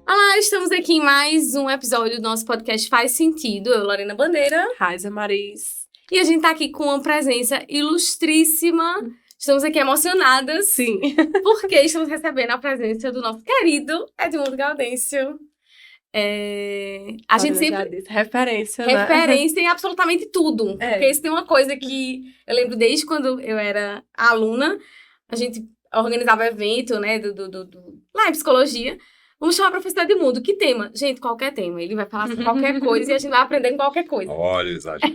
Olá, estamos aqui em mais um episódio do nosso podcast Faz Sentido. Eu, Lorena Bandeira. Raiza Maris. E a gente tá aqui com uma presença ilustríssima. Estamos aqui emocionadas. Sim. Porque estamos recebendo a presença do nosso querido Edmundo Gaudêncio. A gente sempre... Disse, referência, Referência em absolutamente tudo. É. Porque isso tem uma coisa que eu lembro desde quando eu era aluna. A gente organizava evento, né, lá em psicologia. Vamos chamar o professor Edmundo. Que tema? Gente, qualquer tema. Ele vai falar sobre qualquer coisa e a gente vai aprender com qualquer coisa. Olha, exagero.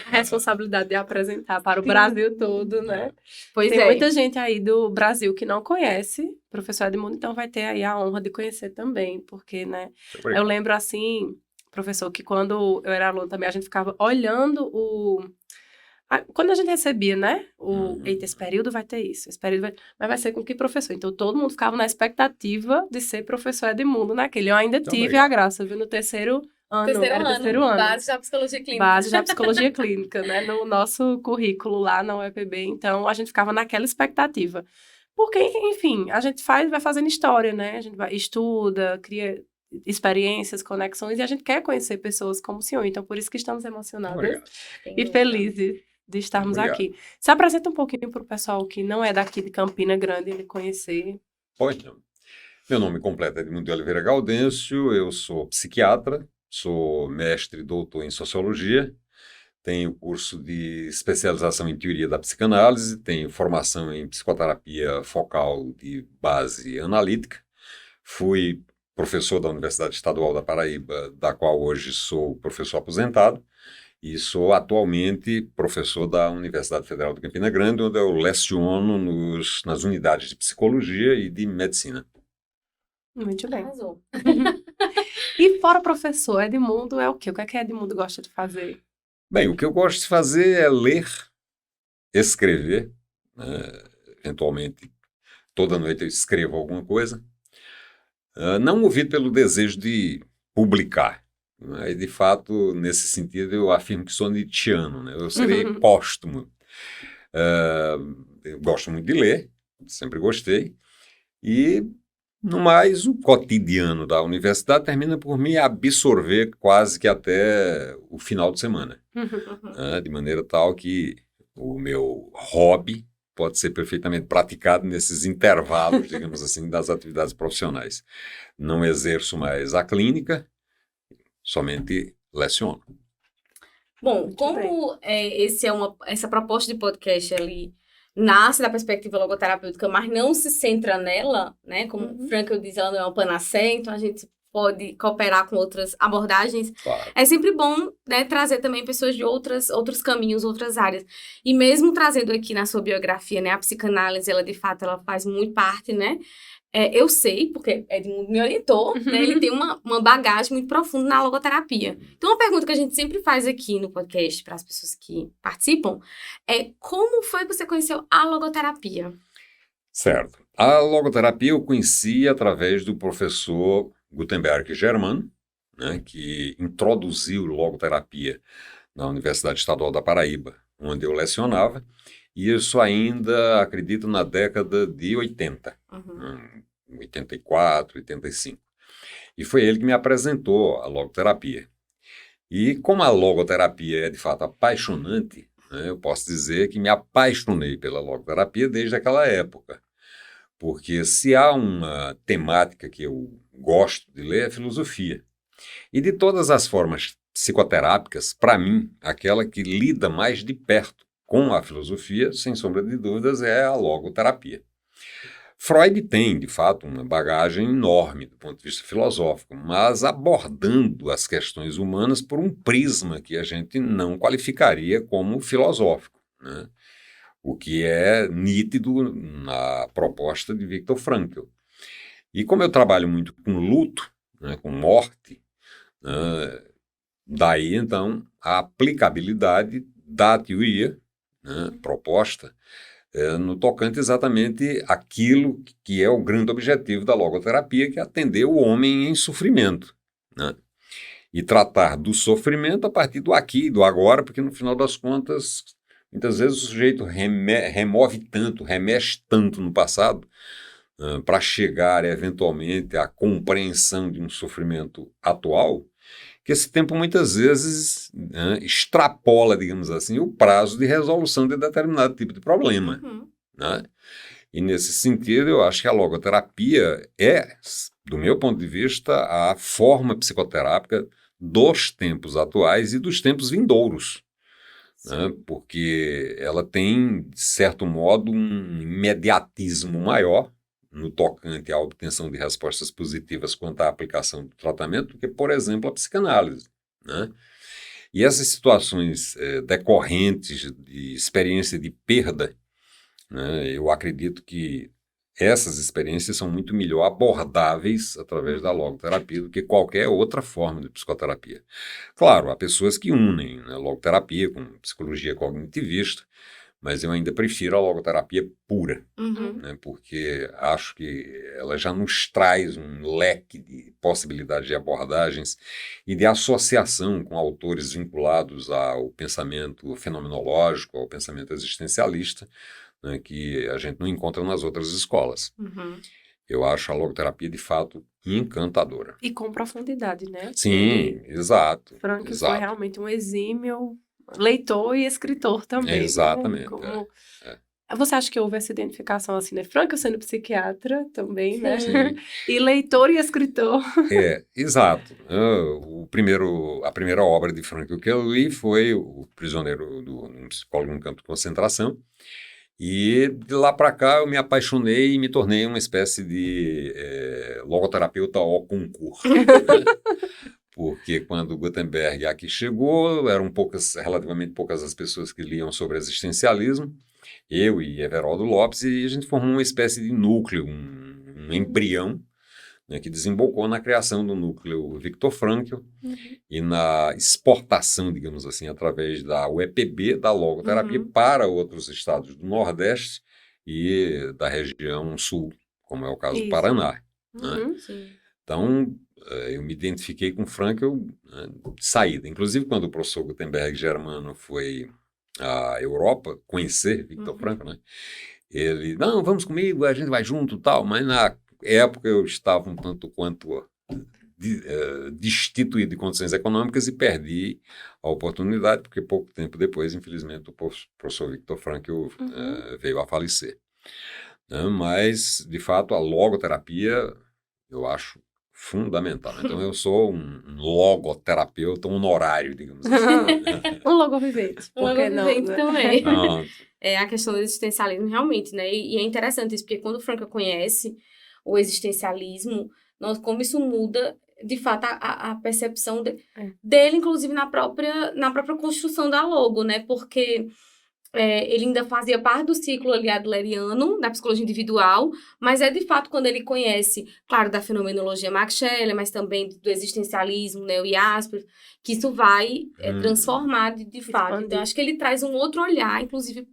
A responsabilidade de apresentar para o Brasil todo, né? Pois Tem é. muita gente aí do Brasil que não conhece o professor Edmundo, então vai ter aí a honra de conhecer também, porque, né? Eu lembro, assim, professor, que quando eu era aluna também, a gente ficava olhando quando a gente recebia, né? Eita, esse período vai ter isso, esse período mas vai ser com que professor? Então, todo mundo ficava na expectativa de ser professor Edmundo naquele. Eu ainda tive a graça, viu? No terceiro ano. Terceiro ano. Base da psicologia clínica. Base da psicologia clínica, né? No nosso currículo lá na UEPB. Então, a gente ficava naquela expectativa. Porque, enfim, a gente vai fazendo história, né? A gente estuda, cria experiências, conexões, e a gente quer conhecer pessoas como o senhor. Então, por isso que estamos emocionadas e felizes de estarmos aqui. Se apresenta um pouquinho para o pessoal que não é daqui de Campina Grande, ele conhecer. Pois não. Meu nome completo é Edmundo de Oliveira Gaudêncio, eu sou psiquiatra, sou mestre e doutor em sociologia, tenho curso de especialização em teoria da psicanálise, tenho formação em psicoterapia focal de base analítica, fui professor da Universidade Estadual da Paraíba, da qual hoje sou professor aposentado, e sou atualmente professor da Universidade Federal de Campina Grande, onde eu leciono nas unidades de psicologia e de medicina. Muito bem. Arrasou. E fora professor, Edmundo é o quê? O que é que Edmundo gosta de fazer? Bem, o que eu gosto de fazer é ler, escrever, né? Eventualmente toda noite eu escrevo alguma coisa, não movido pelo desejo de publicar. E, de fato, nesse sentido, eu afirmo que sou nietzschiano, né? Eu serei póstumo. Eu gosto muito de ler, sempre gostei, e, no mais, o cotidiano da universidade termina por me absorver quase que até o final de semana, né? De maneira tal que o meu hobby pode ser perfeitamente praticado nesses intervalos, digamos assim, das atividades profissionais. Não exerço mais a clínica, somente leciono. Bom, como essa proposta de podcast ali nasce da perspectiva logoterapêutica, mas não se centra nela, né? Como o Frankl diz, ela não é uma panaceia, então a gente pode cooperar com outras abordagens. Claro. É sempre bom, né, trazer também pessoas de outros caminhos, outras áreas. E mesmo trazendo aqui na sua biografia, né, a psicanálise, ela de fato ela faz muito parte, né? Eu sei, porque Edmundo me orientou, né? Ele tem uma bagagem muito profunda na logoterapia. Então, uma pergunta que a gente sempre faz aqui no podcast para as pessoas que participam é como foi que você conheceu a logoterapia? Certo. A logoterapia eu conheci através do professor Gutenberg Germano, né, que introduziu logoterapia na Universidade Estadual da Paraíba, onde eu lecionava. E isso ainda, acredito, na década de 80, 84, 85. E foi ele que me apresentou a logoterapia. E como a logoterapia é, de fato, apaixonante, né, eu posso dizer que me apaixonei pela logoterapia desde aquela época. Porque se há uma temática que eu gosto de ler, é filosofia. E de todas as formas psicoterápicas, para mim, aquela que lida mais de perto com a filosofia, sem sombra de dúvidas, é a logoterapia. Freud tem, de fato, uma bagagem enorme do ponto de vista filosófico, mas abordando as questões humanas por um prisma que a gente não qualificaria como filosófico, né? O que é nítido na proposta de Viktor Frankl. E como eu trabalho muito com luto, né, com morte, daí, então, a aplicabilidade da teoria, né, proposta no tocante exatamente aquilo que é o grande objetivo da logoterapia, que é atender o homem em sofrimento, né? E tratar do sofrimento a partir do aqui e do agora, porque no final das contas muitas vezes o sujeito remexe tanto no passado, para chegar eventualmente à compreensão de um sofrimento atual, que esse tempo muitas vezes extrapola, digamos assim, o prazo de resolução de determinado tipo de problema. Né? E nesse sentido, eu acho que a logoterapia é, do meu ponto de vista, a forma psicoterápica dos tempos atuais e dos tempos vindouros. Né? Porque ela tem, de certo modo, um imediatismo maior no tocante à obtenção de respostas positivas quanto à aplicação do tratamento do que, por exemplo, a psicanálise. Né? E essas situações decorrentes de experiência de perda, né, eu acredito que essas experiências são muito melhor abordáveis através da logoterapia do que qualquer outra forma de psicoterapia. Claro, há pessoas que unem, né, logoterapia com psicologia cognitivista, mas eu ainda prefiro a logoterapia pura, né, porque acho que ela já nos traz um leque de possibilidades de abordagens e de associação com autores vinculados ao pensamento fenomenológico, ao pensamento existencialista, né, que a gente não encontra nas outras escolas. Eu acho a logoterapia, de fato, encantadora. E com profundidade, né? Sim, exato. Frank foi realmente um exímio leitor e escritor também. Exatamente. Né? Você acha que houve essa identificação assim, né? Frank sendo psiquiatra também, né? Sim. E leitor e escritor. Exato. A primeira obra de Frank que eu li foi O Prisioneiro um Psicólogo no Campo de Concentração. E de lá para cá eu me apaixonei e me tornei uma espécie de logoterapeuta au concurso. Porque quando Gutenberg aqui chegou, eram relativamente poucas as pessoas que liam sobre existencialismo, eu e Everaldo Lopes, e a gente formou uma espécie de núcleo, um embrião, né, que desembocou na criação do núcleo Viktor Frankl e na exportação, digamos assim, através da UEPB, da logoterapia, para outros estados do Nordeste e da região Sul, como é o caso do Paraná. Né? Então, eu me identifiquei com Frankl de saída. Inclusive, quando o professor Gutenberg Germano foi à Europa conhecer Viktor Frankl, né? Ele, não, vamos comigo, a gente vai junto e tal, mas na época eu estava um tanto quanto destituído de condições econômicas e perdi a oportunidade, porque pouco tempo depois, infelizmente, o professor Viktor Frankl veio a falecer. Mas, de fato, a logoterapia eu acho fundamental. Então, eu sou um logoterapeuta honorário, digamos assim. Um logovivente. Um logovivente também. Não. A questão do existencialismo, realmente, né? E é interessante isso, porque quando o Frankl conhece o existencialismo, como isso muda, de fato, a percepção dele, inclusive, na própria construção da logo, né? Porque ele ainda fazia parte do ciclo ali adleriano, da psicologia individual, mas de fato, quando ele conhece, claro, da fenomenologia Max Scheler, mas também do existencialismo, né, o Jaspers, que isso vai transformar de fato. Então, acho que ele traz um outro olhar, inclusive,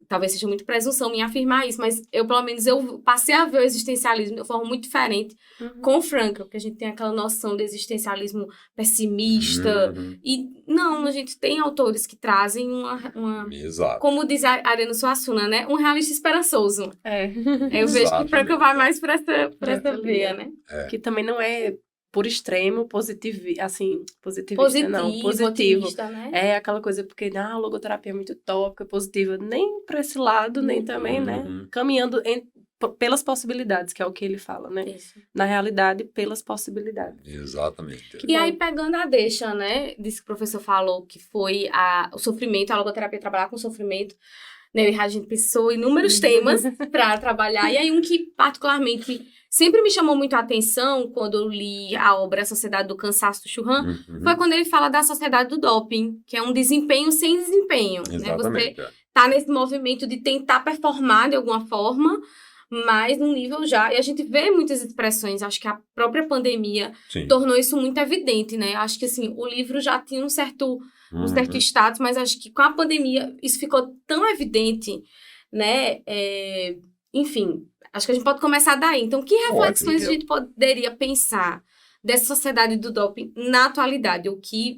talvez seja muito presunção minha afirmar isso, mas pelo menos, eu passei a ver o existencialismo de uma forma muito diferente com o Frankl, porque a gente tem aquela noção de existencialismo pessimista, e não, a gente tem autores que trazem uma como diz a Ariano Suassuna, né, um realista esperançoso. Eu vejo que o Frankl vai mais para essa via, né? Que também não é por extremo positivista, não, positivo. Né? É aquela coisa, porque a logoterapia é muito tópica, positiva, nem para esse lado, nem também, né? Caminhando pelas possibilidades, que é o que ele fala, né? Isso. Na realidade, pelas possibilidades. Exatamente. E aí, pegando a deixa, né, disso que o professor falou, que foi o sofrimento, a logoterapia, trabalhar com sofrimento, né, a gente pensou em inúmeros temas para trabalhar, e aí um que particularmente sempre me chamou muito a atenção quando eu li a obra A Sociedade do Cansaço do Churran, foi quando ele fala da sociedade do doping, que é um desempenho sem desempenho. Exatamente. Né? Você tá nesse movimento de tentar performar de alguma forma, mas num nível já... E a gente vê muitas expressões, acho que a própria pandemia tornou isso muito evidente, né? Acho que, assim, o livro já tinha um certo status, mas acho que com a pandemia isso ficou tão evidente, né? Enfim... Acho que a gente pode começar daí. Então, que reflexões a gente poderia pensar dessa sociedade do doping na atualidade? O que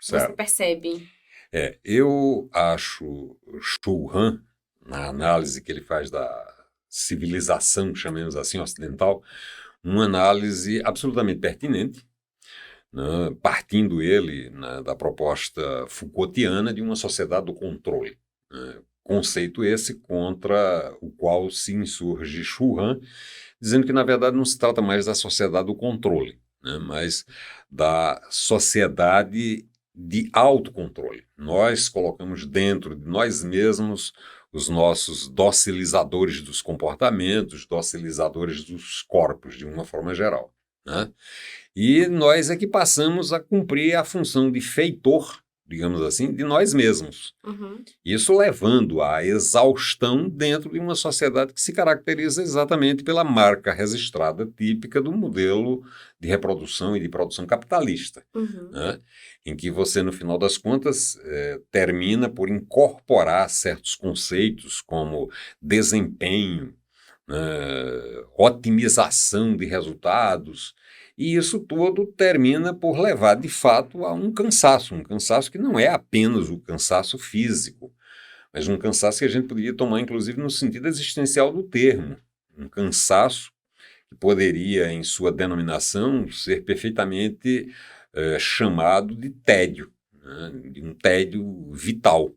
você percebe? Eu acho Chul Han, na análise que ele faz da civilização, chamemos assim, ocidental, uma análise absolutamente pertinente, né, partindo ele, né, da proposta Foucaultiana de uma sociedade do controle. Né, conceito esse contra o qual se insurge Chul Han, dizendo que, na verdade, não se trata mais da sociedade do controle, né, mas da sociedade de autocontrole. Nós colocamos dentro de nós mesmos os nossos docilizadores dos comportamentos, docilizadores dos corpos, de uma forma geral, né? E nós é que passamos a cumprir a função de feitor, digamos assim, de nós mesmos. Uhum. Isso levando à exaustão dentro de uma sociedade que se caracteriza exatamente pela marca registrada típica do modelo de reprodução e de produção capitalista, Uhum. né? Em que você, no final das contas, termina por incorporar certos conceitos como desempenho, otimização de resultados, e isso tudo termina por levar, de fato, a um cansaço que não é apenas o cansaço físico, mas um cansaço que a gente poderia tomar, inclusive, no sentido existencial do termo. Um cansaço que poderia, em sua denominação, ser perfeitamente chamado de tédio, né? De um tédio vital.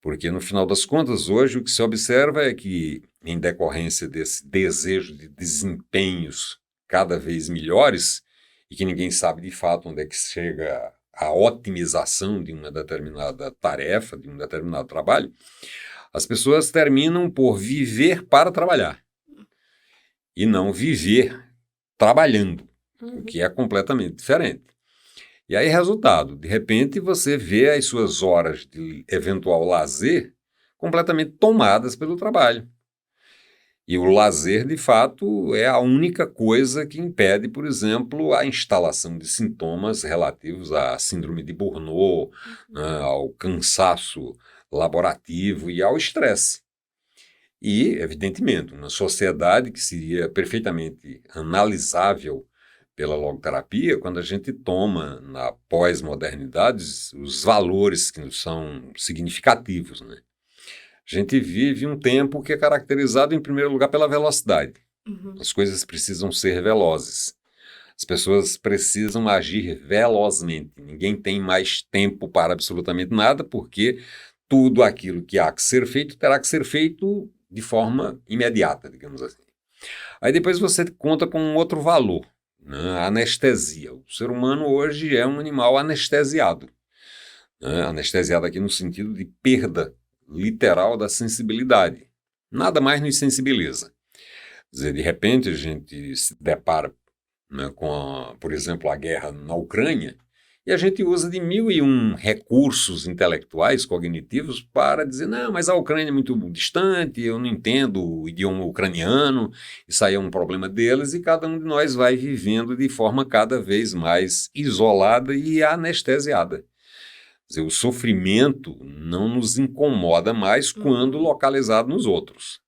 Porque, no final das contas, hoje o que se observa é que, em decorrência desse desejo de desempenhos cada vez melhores, e que ninguém sabe de fato onde é que chega a otimização de uma determinada tarefa, de um determinado trabalho, as pessoas terminam por viver para trabalhar e não viver trabalhando, o que é completamente diferente. E aí, resultado, de repente você vê as suas horas de eventual lazer completamente tomadas pelo trabalho. E o lazer, de fato, é a única coisa que impede, por exemplo, a instalação de sintomas relativos à síndrome de Burnout, né, ao cansaço laborativo e ao estresse. E, evidentemente, uma sociedade que seria perfeitamente analisável pela logoterapia, quando a gente toma na pós-modernidade os valores que são significativos, né? A gente vive um tempo que é caracterizado, em primeiro lugar, pela velocidade. Uhum. As coisas precisam ser velozes. As pessoas precisam agir velozmente. Ninguém tem mais tempo para absolutamente nada, porque tudo aquilo que há que ser feito terá que ser feito de forma imediata, digamos assim. Aí depois você conta com um outro valor, né? A anestesia. O ser humano hoje é um animal anestesiado. Né? Anestesiado aqui no sentido de perda literal da sensibilidade. Nada mais nos sensibiliza. Quer dizer, de repente a gente se depara, né, com, por exemplo, a guerra na Ucrânia, e a gente usa de 1001 recursos intelectuais, cognitivos, para dizer, não, mas a Ucrânia é muito distante, eu não entendo o idioma ucraniano, isso aí é um problema deles, e cada um de nós vai vivendo de forma cada vez mais isolada e anestesiada. Quer dizer, o sofrimento não nos incomoda mais quando localizado nos outros.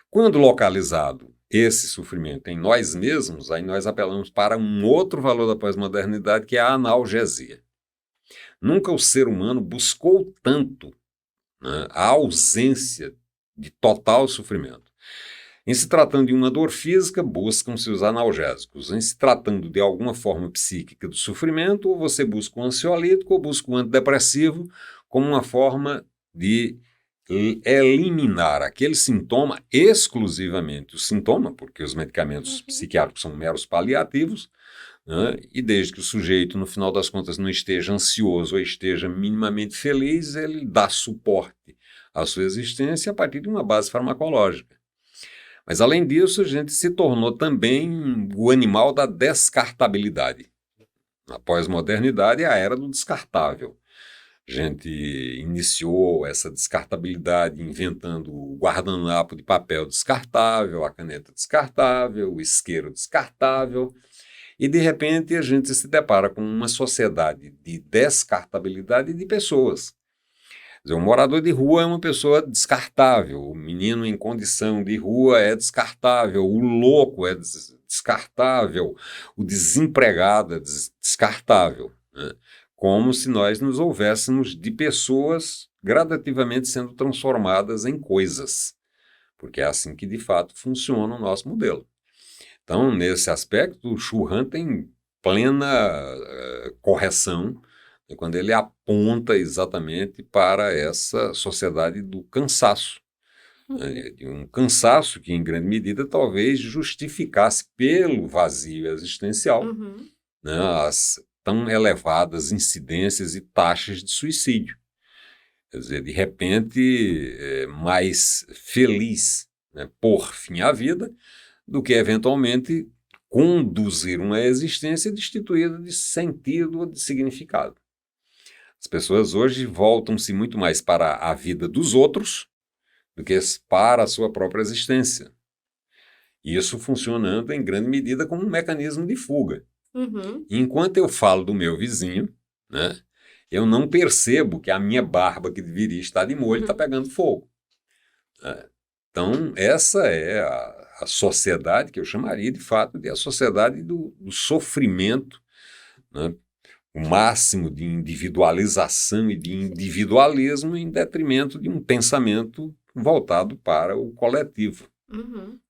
Quando localizado esse sofrimento em nós mesmos, aí nós apelamos para um outro valor da pós-modernidade, que é a analgesia. Nunca o ser humano buscou tanto, né, a ausência de total sofrimento. Em se tratando de uma dor física, buscam-se os analgésicos. Em se tratando de alguma forma psíquica do sofrimento, ou você busca um ansiolítico ou busca um antidepressivo como uma forma de eliminar aquele sintoma, exclusivamente o sintoma, porque os medicamentos psiquiátricos são meros paliativos, né? E desde que o sujeito, no final das contas, não esteja ansioso ou esteja minimamente feliz, ele dá suporte à sua existência a partir de uma base farmacológica. Mas, além disso, a gente se tornou também o animal da descartabilidade. Na pós-modernidade é a era do descartável. A gente iniciou essa descartabilidade inventando o guardanapo de papel descartável, a caneta descartável, o isqueiro descartável, e de repente a gente se depara com uma sociedade de descartabilidade de pessoas. Quer dizer, um morador de rua é uma pessoa descartável, o menino em condição de rua é descartável, o louco é descartável, o desempregado é descartável, né? como se nós nos houvéssemos de pessoas gradativamente sendo transformadas em coisas, porque é assim que, de fato, funciona o nosso modelo. Então, nesse aspecto, o Churran tem plena correção quando ele aponta exatamente para essa sociedade do cansaço. De um cansaço que, em grande medida, talvez justificasse pelo vazio existencial né, as tão elevadas incidências e taxas de suicídio. Quer dizer, de repente, mais feliz, né, por fim à vida, do que, eventualmente, conduzir uma existência destituída de sentido ou de significado. As pessoas hoje voltam-se muito mais para a vida dos outros do que para a sua própria existência. Isso funcionando, em grande medida, como um mecanismo de fuga. Enquanto eu falo do meu vizinho, né, eu não percebo que a minha barba, que deveria estar de molho, está pegando fogo. Então, essa é a sociedade que eu chamaria, de fato, de a sociedade do sofrimento, né? O máximo de individualização e de individualismo em detrimento de um pensamento voltado para o coletivo.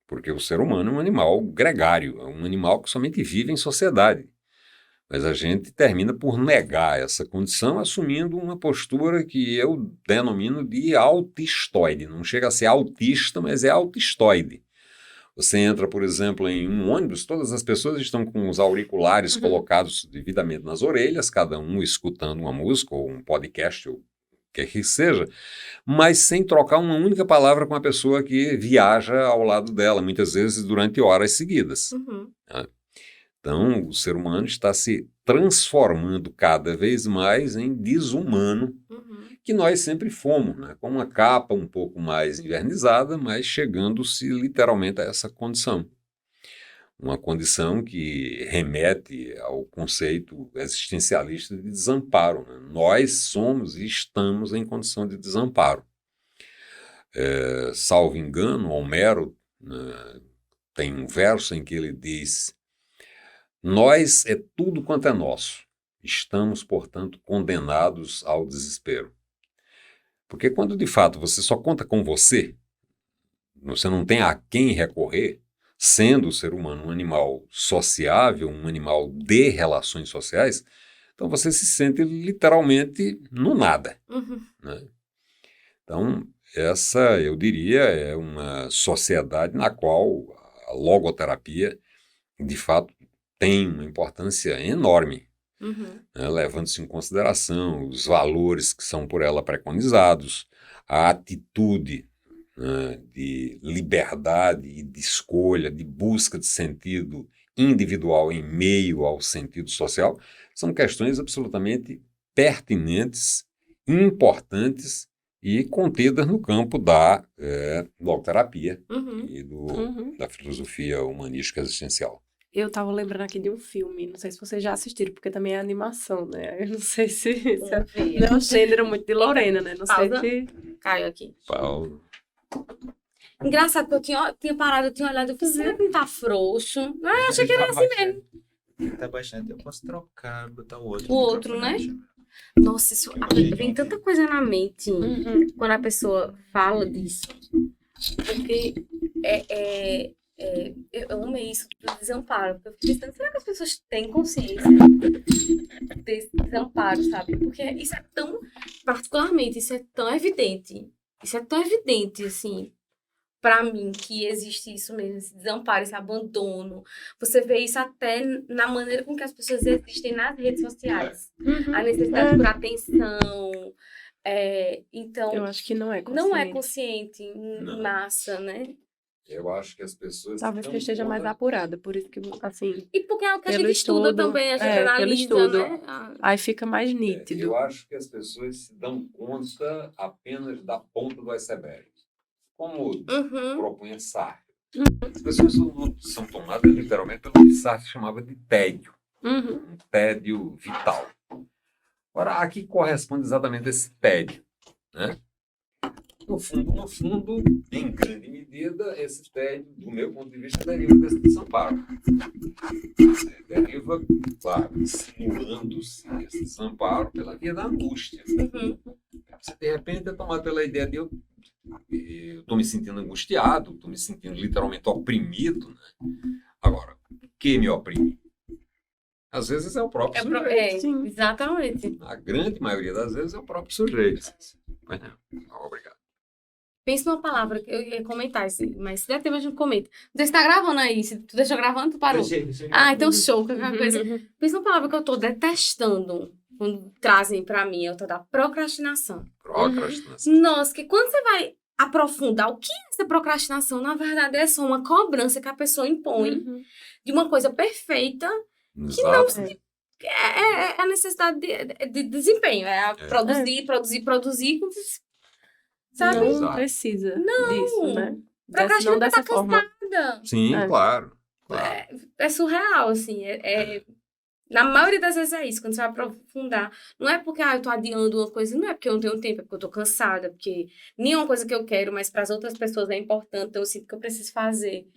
Porque o ser humano é um animal gregário, é um animal que somente vive em sociedade. Mas a gente termina por negar essa condição, assumindo uma postura que eu denomino de autistoide. Não chega a ser autista, mas é autistoide. Você entra, por exemplo, em um ônibus, todas as pessoas estão com os auriculares colocados devidamente nas orelhas, cada um escutando uma música ou um podcast, ou o que quer que seja, mas sem trocar uma única palavra com a pessoa que viaja ao lado dela, muitas vezes durante horas seguidas. Né? Então, o ser humano está se transformando cada vez mais em desumano, que nós sempre fomos, né? Com uma capa um pouco mais invernizada, mas chegando-se literalmente a essa condição. Uma condição que remete ao conceito existencialista de desamparo. Né? Nós somos e estamos em condição de desamparo. Salvo engano, Homero, né, tem um verso em que ele diz: nós é tudo quanto é nosso. Estamos, portanto, condenados ao desespero. Porque quando, de fato, você só conta com você não tem a quem recorrer, sendo o ser humano um animal sociável, um animal de relações sociais, então você se sente literalmente no nada. Né? Então, essa, eu diria, é uma sociedade na qual a logoterapia, de fato, tem uma importância enorme, né, levando-se em consideração os valores que são por ela preconizados, a atitude, né, de liberdade e de escolha, de busca de sentido individual em meio ao sentido social, são questões absolutamente pertinentes, importantes e contidas no campo da logoterapia e da filosofia humanística existencial. Eu tava lembrando aqui de um filme, não sei se vocês já assistiram, porque também é animação, né? Eu não sei se não é um gênero muito de Lorena, né? Não sei se... Caiu aqui. Paulo. Engraçado, porque eu tinha parado, eu tinha olhado, eu falei, não tá frouxo. Ah, eu achei que era assim mesmo. Tá bastante, eu posso trocar, botar o outro. O outro, né? Nossa, isso vem tanta coisa na mente quando a pessoa fala disso. Porque eu amei isso do desamparo. Porque eu fiquei pensando, será que as pessoas têm consciência desse desamparo, sabe? Porque isso é tão, particularmente, isso é tão evidente. Isso é tão evidente, assim, pra mim, que existe isso mesmo, esse desamparo, esse abandono. Você vê isso até na maneira com que as pessoas existem nas redes sociais. A necessidade por atenção. Então, eu acho que não é consciente. Não é consciente em massa, né? Eu acho que as pessoas... Talvez que eu esteja mais apurada, por isso que, assim... E porque é o que a gente estuda também, a gente analisa, né? Aí fica mais nítido. Eu acho que as pessoas se dão conta apenas da ponta do iceberg. Como propunha Sartre. As pessoas são tomadas literalmente pelo que Sartre chamava de tédio. Um tédio vital. Agora, a que corresponde exatamente esse tédio? Né? no fundo, em grande medida, esse tédio, do meu ponto de vista, deriva desse desamparo. Deriva, claro, simulando-se esse desamparo pela via da angústia. Você, de repente, é tomado pela ideia de eu estou me sentindo angustiado, estou me sentindo literalmente oprimido. Né? Agora, o que me oprime? Às vezes é o próprio sujeito. Exatamente. A grande maioria das vezes é o próprio sujeito. Mas não, obrigado. Pensa numa palavra que eu ia comentar, mas se der tempo a gente comenta. Você está gravando aí? Se tu deixou gravando, tu parou? Deixei. Então show. Qualquer coisa. Pensa numa palavra que eu tô detestando quando trazem pra mim, é o tal da procrastinação. Procrastinação. Nossa, que quando você vai aprofundar o que é essa procrastinação, na verdade é só uma cobrança que a pessoa impõe de uma coisa perfeita que não se... É a necessidade de desempenho, produzir, sabe? Não precisa disso, né? Procrastina dessa forma. Cansada. Sim, claro. É surreal, assim. Na maioria das vezes é isso, quando você vai aprofundar. Não é porque eu tô adiando uma coisa, não é porque eu não tenho tempo, é porque eu tô cansada, porque nenhuma coisa que eu quero, mas para as outras pessoas é importante, então eu sinto que eu preciso fazer.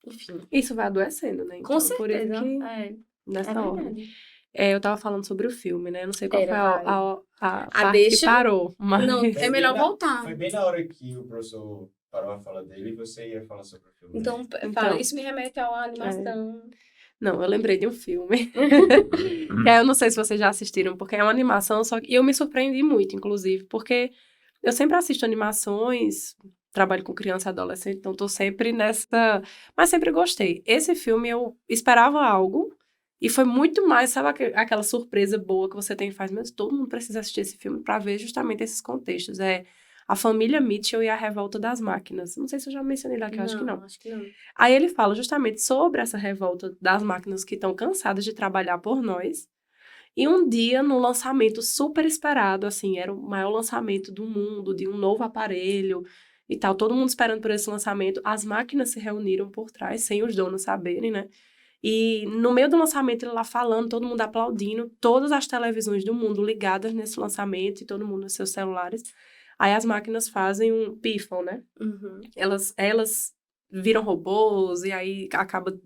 Enfim. Isso vai adoecendo, né? Então, Com certeza. Por isso que nessa ordem. verdade. Eu tava falando sobre o filme, né? Não sei qual foi a parte deixa... que parou, mas... Não, é melhor voltar. Foi bem na hora que o professor parou a fala dele e você ia falar sobre o filme. Então, fala, isso me remete a uma animação. Não, eu lembrei de um filme. Que eu não sei se vocês já assistiram, porque é uma animação, só que eu me surpreendi muito, inclusive, porque eu sempre assisto animações, trabalho com criança e adolescente, então tô sempre nessa... Mas sempre gostei. Esse filme eu esperava algo, e foi muito mais, sabe, aquela surpresa boa que você tem e faz, mas todo mundo precisa assistir esse filme para ver justamente esses contextos. É A Família Mitchell e a Revolta das Máquinas. Não sei se eu já mencionei lá, que eu acho que não. Acho que não. Aí ele fala justamente sobre essa revolta das máquinas que estão cansadas de trabalhar por nós. E um dia, num lançamento super esperado, assim, era o maior lançamento do mundo, de um novo aparelho e tal, todo mundo esperando por esse lançamento, as máquinas se reuniram por trás, sem os donos saberem, né? E no meio do lançamento, ele lá falando, todo mundo aplaudindo, todas as televisões do mundo ligadas nesse lançamento e todo mundo nos seus celulares. Aí as máquinas fazem pifam, né? Elas viram robôs e aí acaba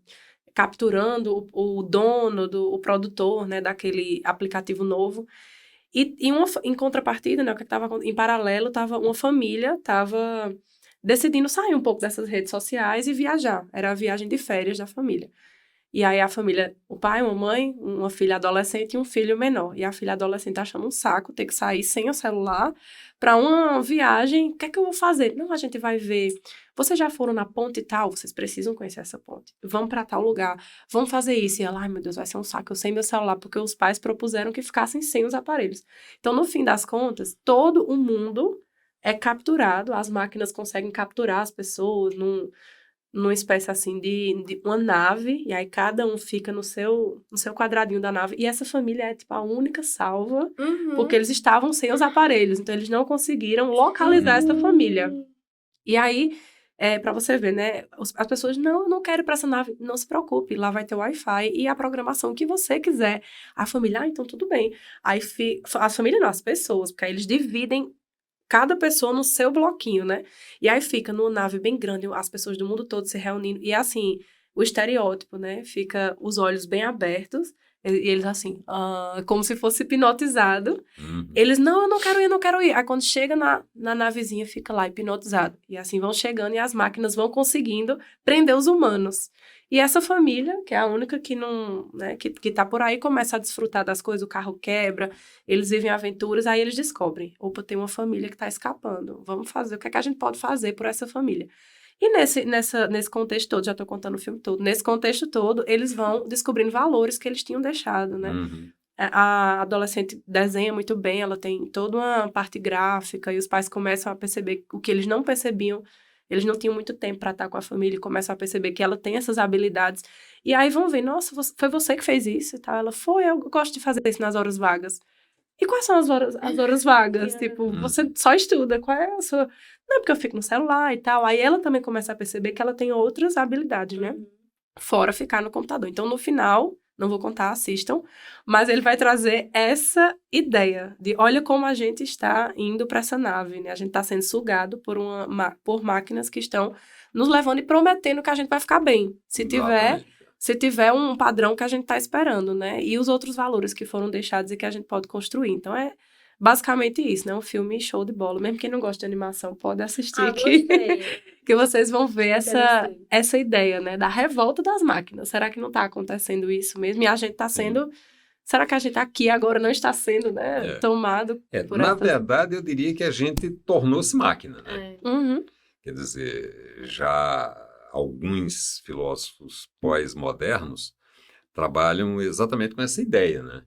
capturando o dono, o produtor, né, daquele aplicativo novo. E em contrapartida, né, o que estava em paralelo, uma família estava decidindo sair um pouco dessas redes sociais e viajar. Era a viagem de férias da família. E aí a família, o pai, uma mãe, uma filha adolescente e um filho menor. E a filha adolescente achando um saco ter que sair sem o celular para uma viagem. O que é que eu vou fazer? Não, a gente vai ver. Vocês já foram na ponte e tal? Vocês precisam conhecer essa ponte. Vamos para tal lugar. Vamos fazer isso. E ela, ai meu Deus, vai ser um saco. Eu sem meu celular, porque os pais propuseram que ficassem sem os aparelhos. Então, no fim das contas, todo o mundo é capturado. As máquinas conseguem capturar as pessoas numa espécie assim de uma nave, e aí cada um fica no seu quadradinho da nave, e essa família é tipo a única salva, porque eles estavam sem os aparelhos, então eles não conseguiram localizar essa família. E aí, pra você ver, né, as pessoas, não, eu não quero ir pra essa nave, não se preocupe, lá vai ter Wi-Fi e a programação que você quiser. A família, então tudo bem. Aí as famílias não, as pessoas, porque aí eles dividem cada pessoa no seu bloquinho, né? E aí fica numa nave bem grande, as pessoas do mundo todo se reunindo. E assim, o estereótipo, né? Fica os olhos bem abertos. E eles assim, como se fosse hipnotizado. Eles, não, eu não quero ir. Aí quando chega na navezinha, fica lá hipnotizado. E assim vão chegando e as máquinas vão conseguindo prender os humanos. E essa família, que é a única que não, né, que tá por aí, começa a desfrutar das coisas, o carro quebra, eles vivem aventuras, aí eles descobrem, opa, tem uma família que tá escapando, vamos fazer, o que é que a gente pode fazer por essa família? E nesse contexto todo, já tô contando o filme todo, nesse contexto todo, eles vão descobrindo valores que eles tinham deixado, né? A adolescente desenha muito bem, ela tem toda uma parte gráfica, e os pais começam a perceber o que eles não percebiam. Eles não tinham muito tempo para estar com a família e começam a perceber que ela tem essas habilidades. E aí vão ver, nossa, foi você que fez isso e tal. Ela, eu gosto de fazer isso nas horas vagas. E quais são as horas vagas? Tipo, você só estuda, qual é a sua... Não, porque eu fico no celular e tal. Aí ela também começa a perceber que ela tem outras habilidades, né? Fora ficar no computador. Então, no final, Não vou contar, assistam. Mas ele vai trazer essa ideia de olha como a gente está indo para essa nave, né? A gente está sendo sugado por máquinas que estão nos levando e prometendo que a gente vai ficar bem. Se tiver um padrão que a gente está esperando, né? E os outros valores que foram deixados e que a gente pode construir. Então, é basicamente isso, né? Um filme show de bola. Mesmo quem não gosta de animação pode assistir que vocês vão ver essa ideia, né? Da revolta das máquinas. Será que não está acontecendo isso mesmo? E a gente está sendo... Será que a gente aqui agora não está sendo, né, tomado por Na verdade, eu diria que a gente tornou-se máquina, né? Uhum. Quer dizer, já alguns filósofos pós-modernos trabalham exatamente com essa ideia, né?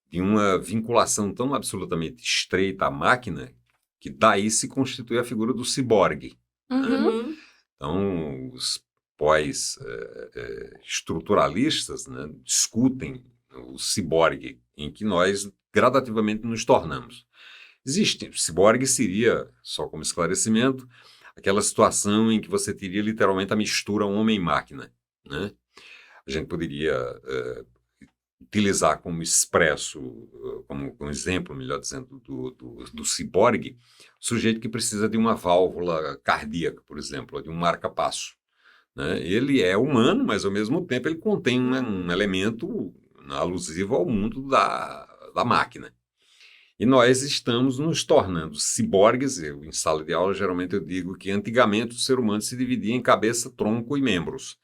De uma vinculação tão absolutamente estreita à máquina que daí se constitui a figura do ciborgue. Uhum. Né? Então, os pós-estruturalistas, né, discutem o ciborgue em que nós gradativamente nos tornamos. O ciborgue seria, só como esclarecimento, aquela situação em que você teria literalmente a mistura homem-máquina, né? A gente poderia utilizar como como exemplo, melhor dizendo, do ciborgue, o sujeito que precisa de uma válvula cardíaca, por exemplo, ou de um marca-passo. Né? Ele é humano, mas ao mesmo tempo ele contém um elemento alusivo ao mundo da máquina. E nós estamos nos tornando ciborgues. Em sala de aula, geralmente eu digo que antigamente o ser humano se dividia em cabeça, tronco e membros.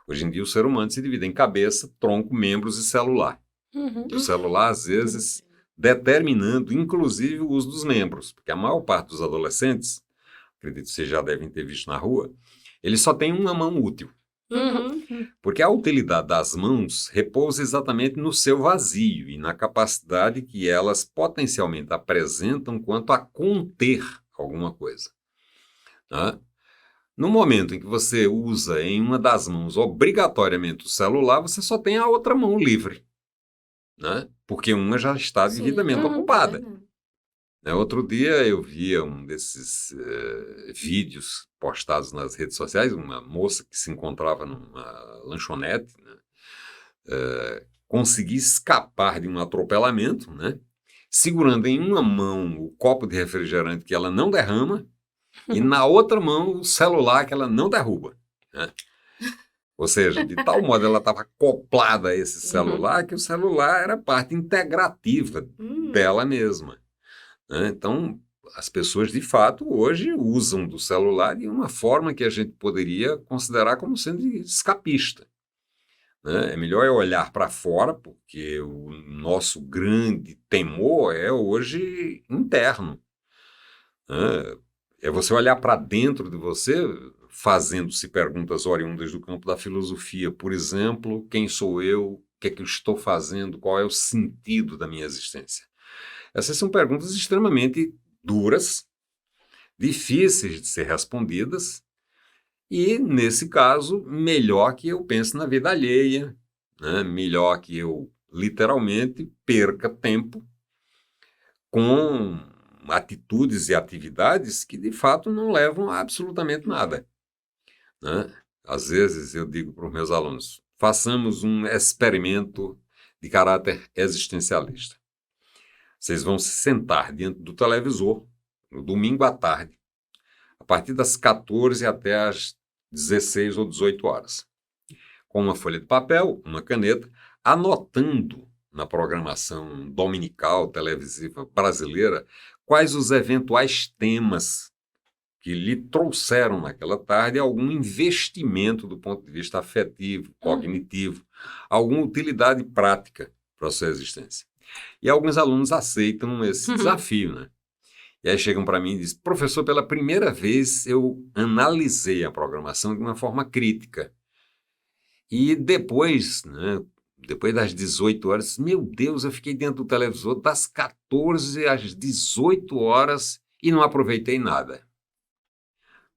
Hoje em dia o ser humano se divide em cabeça, tronco, membros e celular. Uhum. E o celular, às vezes, determinando inclusive o uso dos membros, porque a maior parte dos adolescentes, acredito que vocês já devem ter visto na rua, eles só têm uma mão útil. Uhum. Porque a utilidade das mãos repousa exatamente no seu vazio e na capacidade que elas potencialmente apresentam quanto a conter alguma coisa. Né? No momento em que você usa em uma das mãos obrigatoriamente o celular, você só tem a outra mão livre. Né? Porque uma já está devidamente ocupada. Outro dia eu via um desses vídeos postados nas redes sociais, uma moça que se encontrava numa lanchonete, né, conseguia escapar de um atropelamento, né, segurando em uma mão o copo de refrigerante que ela não derrama e na outra mão o celular que ela não derruba. Né? Ou seja, de tal modo ela estava acoplada a esse celular que o celular era parte integrativa dela mesma. Então, as pessoas, de fato, hoje usam do celular de uma forma que a gente poderia considerar como sendo escapista. Né? É melhor olhar para fora, porque o nosso grande temor é hoje interno. Né? É você olhar para dentro de você, fazendo-se perguntas oriundas do campo da filosofia. Por exemplo, quem sou eu? O que é que eu estou fazendo? Qual é o sentido da minha existência? Essas são perguntas extremamente duras, difíceis de ser respondidas, e, nesse caso, melhor que eu pense na vida alheia, né? Melhor que eu, literalmente, perca tempo com atitudes e atividades que, de fato, não levam a absolutamente nada. Né? Às vezes, eu digo para os meus alunos, façamos um experimento de caráter existencialista. Vocês vão se sentar diante do televisor no domingo à tarde, a partir das 14 até as 16 ou 18 horas, com uma folha de papel, uma caneta, anotando na programação dominical televisiva brasileira quais os eventuais temas que lhe trouxeram naquela tarde algum investimento do ponto de vista afetivo, cognitivo, alguma utilidade prática para a sua existência. E alguns alunos aceitam esse desafio, né? E aí chegam para mim e dizem, professor, pela primeira vez eu analisei a programação de uma forma crítica. E depois, né, depois das 18 horas, meu Deus, eu fiquei dentro do televisor das 14 às 18 horas e não aproveitei nada.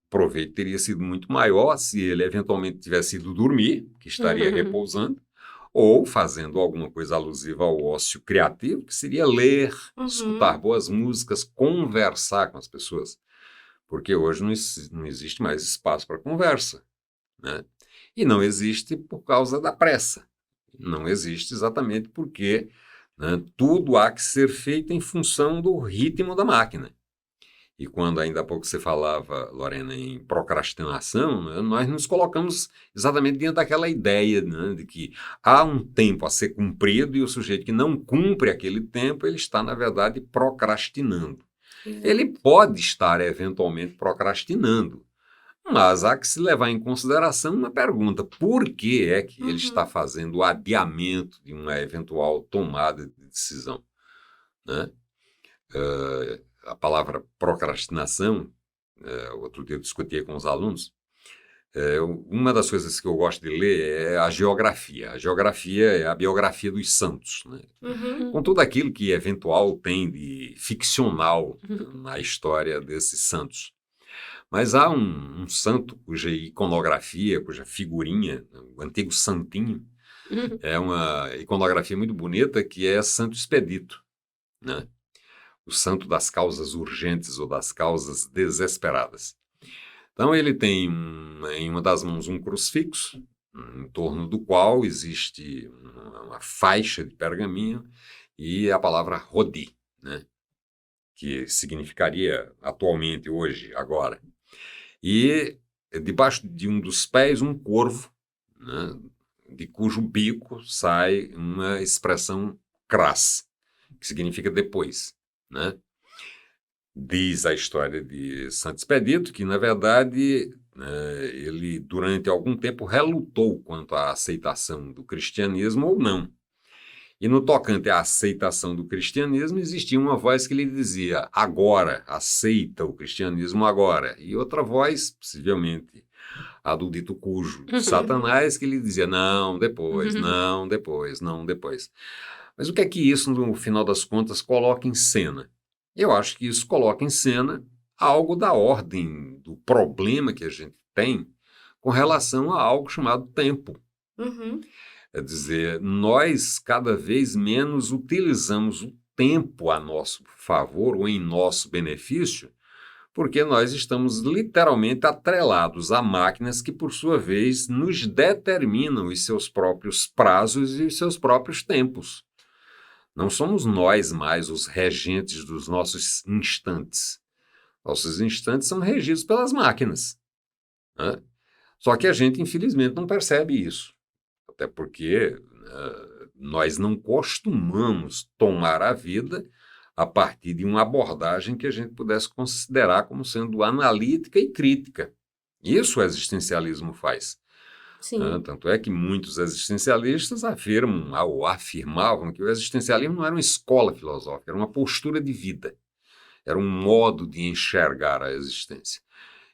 O proveito teria sido muito maior se ele eventualmente tivesse ido dormir, que estaria repousando, ou fazendo alguma coisa alusiva ao ócio criativo, que seria ler, escutar boas músicas, conversar com as pessoas. Porque hoje não existe mais espaço para conversa. Né? E não existe por causa da pressa. Não existe exatamente porque, né, tudo há que ser feito em função do ritmo da máquina. E quando ainda há pouco você falava, Lorena, em procrastinação, né, nós nos colocamos exatamente dentro daquela ideia, né, de que há um tempo a ser cumprido e o sujeito que não cumpre aquele tempo, ele está, na verdade, procrastinando. Ele pode estar, eventualmente, procrastinando, mas há que se levar em consideração uma pergunta: por que é que ele está fazendo o adiamento de uma eventual tomada de decisão, né? A palavra procrastinação, outro dia eu discutia com os alunos, uma das coisas que eu gosto de ler é a geografia. A geografia é a biografia dos santos, né? Com tudo aquilo que eventual tem de ficcional na história desses santos. Mas há um santo cuja iconografia, cuja figurinha, o antigo santinho, é uma iconografia muito bonita, que é Santo Expedito, né? O santo das causas urgentes ou das causas desesperadas. Então ele tem em uma das mãos um crucifixo, em torno do qual existe uma faixa de pergaminho e a palavra Rodi, né? Que significaria atualmente, hoje, agora. E debaixo de um dos pés um corvo, né? De cujo bico sai uma expressão cras, que significa depois, né? Diz a história de Santo Expedito que, na verdade, ele durante algum tempo relutou quanto à aceitação do cristianismo ou não. E no tocante à aceitação do cristianismo, existia uma voz que lhe dizia: agora, aceita o cristianismo agora. E outra voz, possivelmente a do dito cujo, Satanás, que lhe dizia: não, depois, não, depois, não, depois. Mas o que é que isso, no final das contas, coloca em cena? Eu acho que isso coloca em cena algo da ordem do problema que a gente tem com relação a algo chamado tempo. É dizer, nós cada vez menos utilizamos o tempo a nosso favor ou em nosso benefício, porque nós estamos literalmente atrelados a máquinas que, por sua vez, nos determinam os seus próprios prazos e os seus próprios tempos. Não somos nós mais os regentes dos nossos instantes. Nossos instantes são regidos pelas máquinas, né? Só que a gente, infelizmente, não percebe isso. Até porque nós não costumamos tomar a vida a partir de uma abordagem que a gente pudesse considerar como sendo analítica e crítica. Isso o existencialismo faz. Tanto é que muitos existencialistas afirmam ou afirmavam que o existencialismo não era uma escola filosófica, era uma postura de vida, era um modo de enxergar a existência.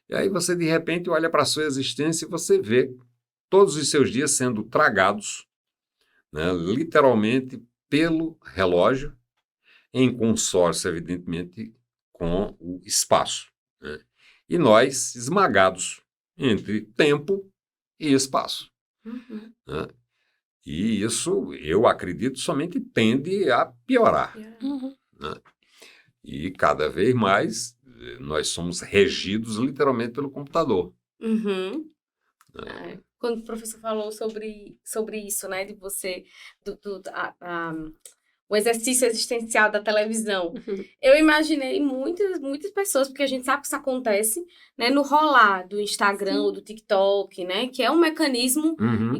E aí você, de repente, olha para a sua existência e você vê todos os seus dias sendo tragados, né, literalmente pelo relógio, em consórcio, evidentemente, com o espaço, né? E nós esmagados entre tempo e espaço. Né? E isso, eu acredito, somente tende a piorar. Né? E cada vez mais nós somos regidos literalmente pelo computador. Né? Quando o professor falou sobre isso, né, de você, o exercício existencial da televisão, eu imaginei muitas pessoas, porque a gente sabe que isso acontece, né, no rolar do Instagram ou do TikTok, né, que é um mecanismo,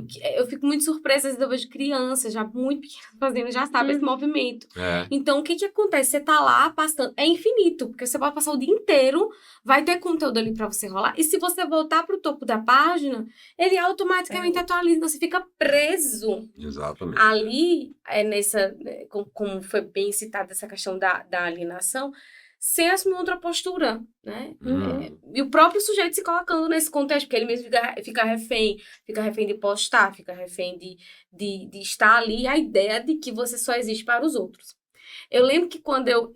que eu fico muito surpresa, às vezes eu vejo crianças já muito pequenas fazendo, já sabe esse movimento. Então, o que acontece? Você tá lá passando, é infinito, porque você pode passar o dia inteiro, vai ter conteúdo ali pra você rolar, e se você voltar pro topo da página, ele automaticamente atualiza, você fica preso. Exatamente. Ali, como foi bem citada essa questão da alienação, sem assumir outra postura, né? E o próprio sujeito se colocando nesse contexto, porque ele mesmo fica refém de postar, fica refém de estar ali, a ideia de que você só existe para os outros. Eu lembro que quando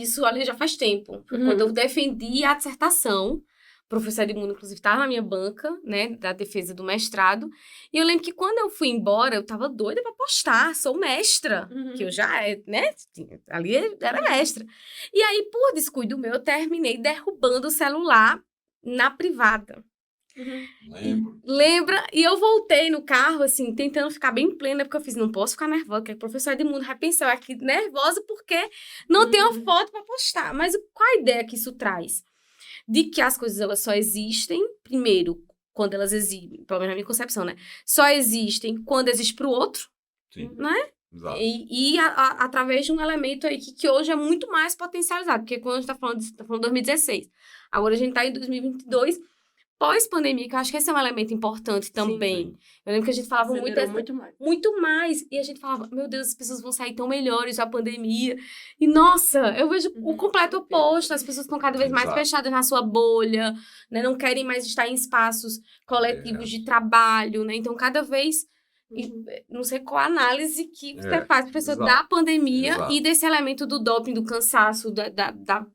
isso ali já faz tempo, quando eu defendi a dissertação, o professor Edmundo, inclusive, estava na minha banca, né, da defesa do mestrado, e eu lembro que quando eu fui embora, eu estava doida para postar, sou mestra, que eu já, né, ali era mestra. E aí, por descuido meu, eu terminei derrubando o celular na privada. Lembro. Lembra? E eu voltei no carro, assim, tentando ficar bem plena, porque eu fiz, não posso ficar nervosa, porque o professor Edmundo vai pensar, eu aqui nervosa porque não tenho foto para postar. Mas qual a ideia que isso traz? De que as coisas, elas só existem, primeiro, quando elas existem, pelo menos na minha concepção, né? Só existem quando existe pro outro, Sim. né? Exato. E através de um elemento aí que hoje é muito mais potencializado, porque quando a gente tá falando de 2016, agora a gente tá em 2022, pós-pandemia, que eu acho que esse é um elemento importante também. Sim. Eu lembro que a gente falava muito mais. E a gente falava, meu Deus, as pessoas vão sair tão melhores da pandemia. E, nossa, eu vejo o completo oposto. As pessoas estão cada vez mais Exato. fechadas na sua bolha, né? Não querem mais estar em espaços coletivos de trabalho, né? Então, cada vez... não sei qual a análise que você faz, professor, da pandemia e desse elemento do doping, do cansaço, da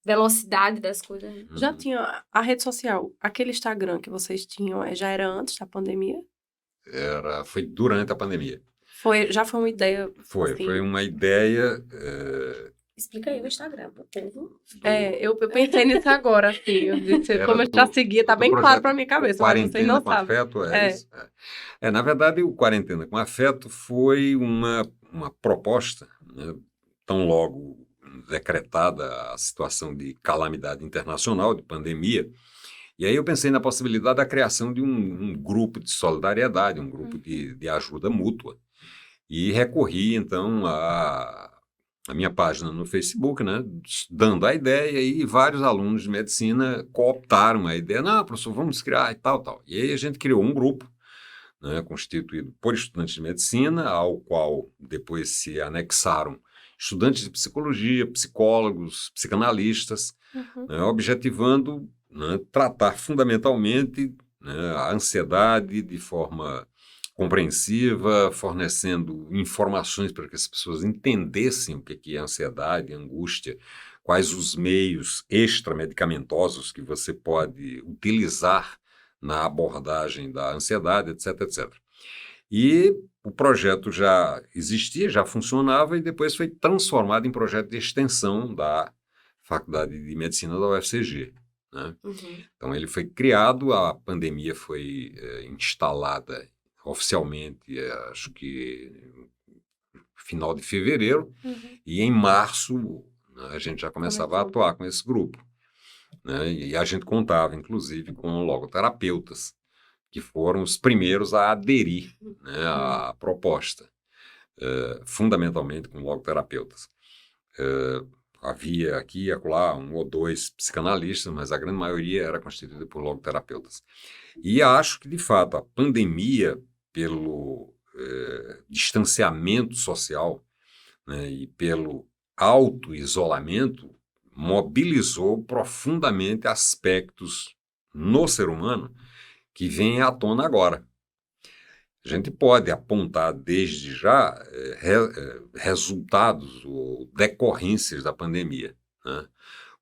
velocidade das coisas. Já tinha a rede social, aquele Instagram que vocês tinham, já era antes da pandemia? Foi durante a pandemia. Já foi uma ideia? Foi assim? uma ideia... Explica aí o Instagram pro povo. Eu pensei nisso agora, assim. Eu disse, como eu já seguia, tá bem claro pra minha cabeça, mas vocês não sabem. Afeto, isso. Na verdade, o Quarentena com Afeto foi uma proposta, né, tão logo decretada a situação de calamidade internacional, de pandemia. E aí eu pensei na possibilidade da criação de um grupo de solidariedade, um grupo de ajuda mútua. E recorri, então, a minha página no Facebook, né, dando a ideia, e vários alunos de medicina cooptaram a ideia. Não, professor, vamos criar e tal. E aí a gente criou um grupo, né, constituído por estudantes de medicina, ao qual depois se anexaram estudantes de psicologia, psicólogos, psicanalistas, né, objetivando, né, tratar fundamentalmente, né, a ansiedade de forma compreensiva, fornecendo informações para que as pessoas entendessem o que é ansiedade, angústia, quais os meios extramedicamentosos que você pode utilizar na abordagem da ansiedade, etc, etc. E o projeto já existia, já funcionava e depois foi transformado em projeto de extensão da Faculdade de Medicina da UFCG. Né? Então ele foi criado, a pandemia foi instalada oficialmente, acho que final de fevereiro, e em março, né, a gente já começava a atuar com esse grupo. Né? E a gente contava, inclusive, com logoterapeutas, que foram os primeiros a aderir, né, à proposta, fundamentalmente com logoterapeutas. Havia aqui e acolá um ou dois psicanalistas, mas a grande maioria era constituída por logoterapeutas. E acho que, de fato, a pandemia, pelo distanciamento social, né, e pelo auto-isolamento, mobilizou profundamente aspectos no ser humano que vêm à tona agora. A gente pode apontar desde já resultados ou decorrências da pandemia, né?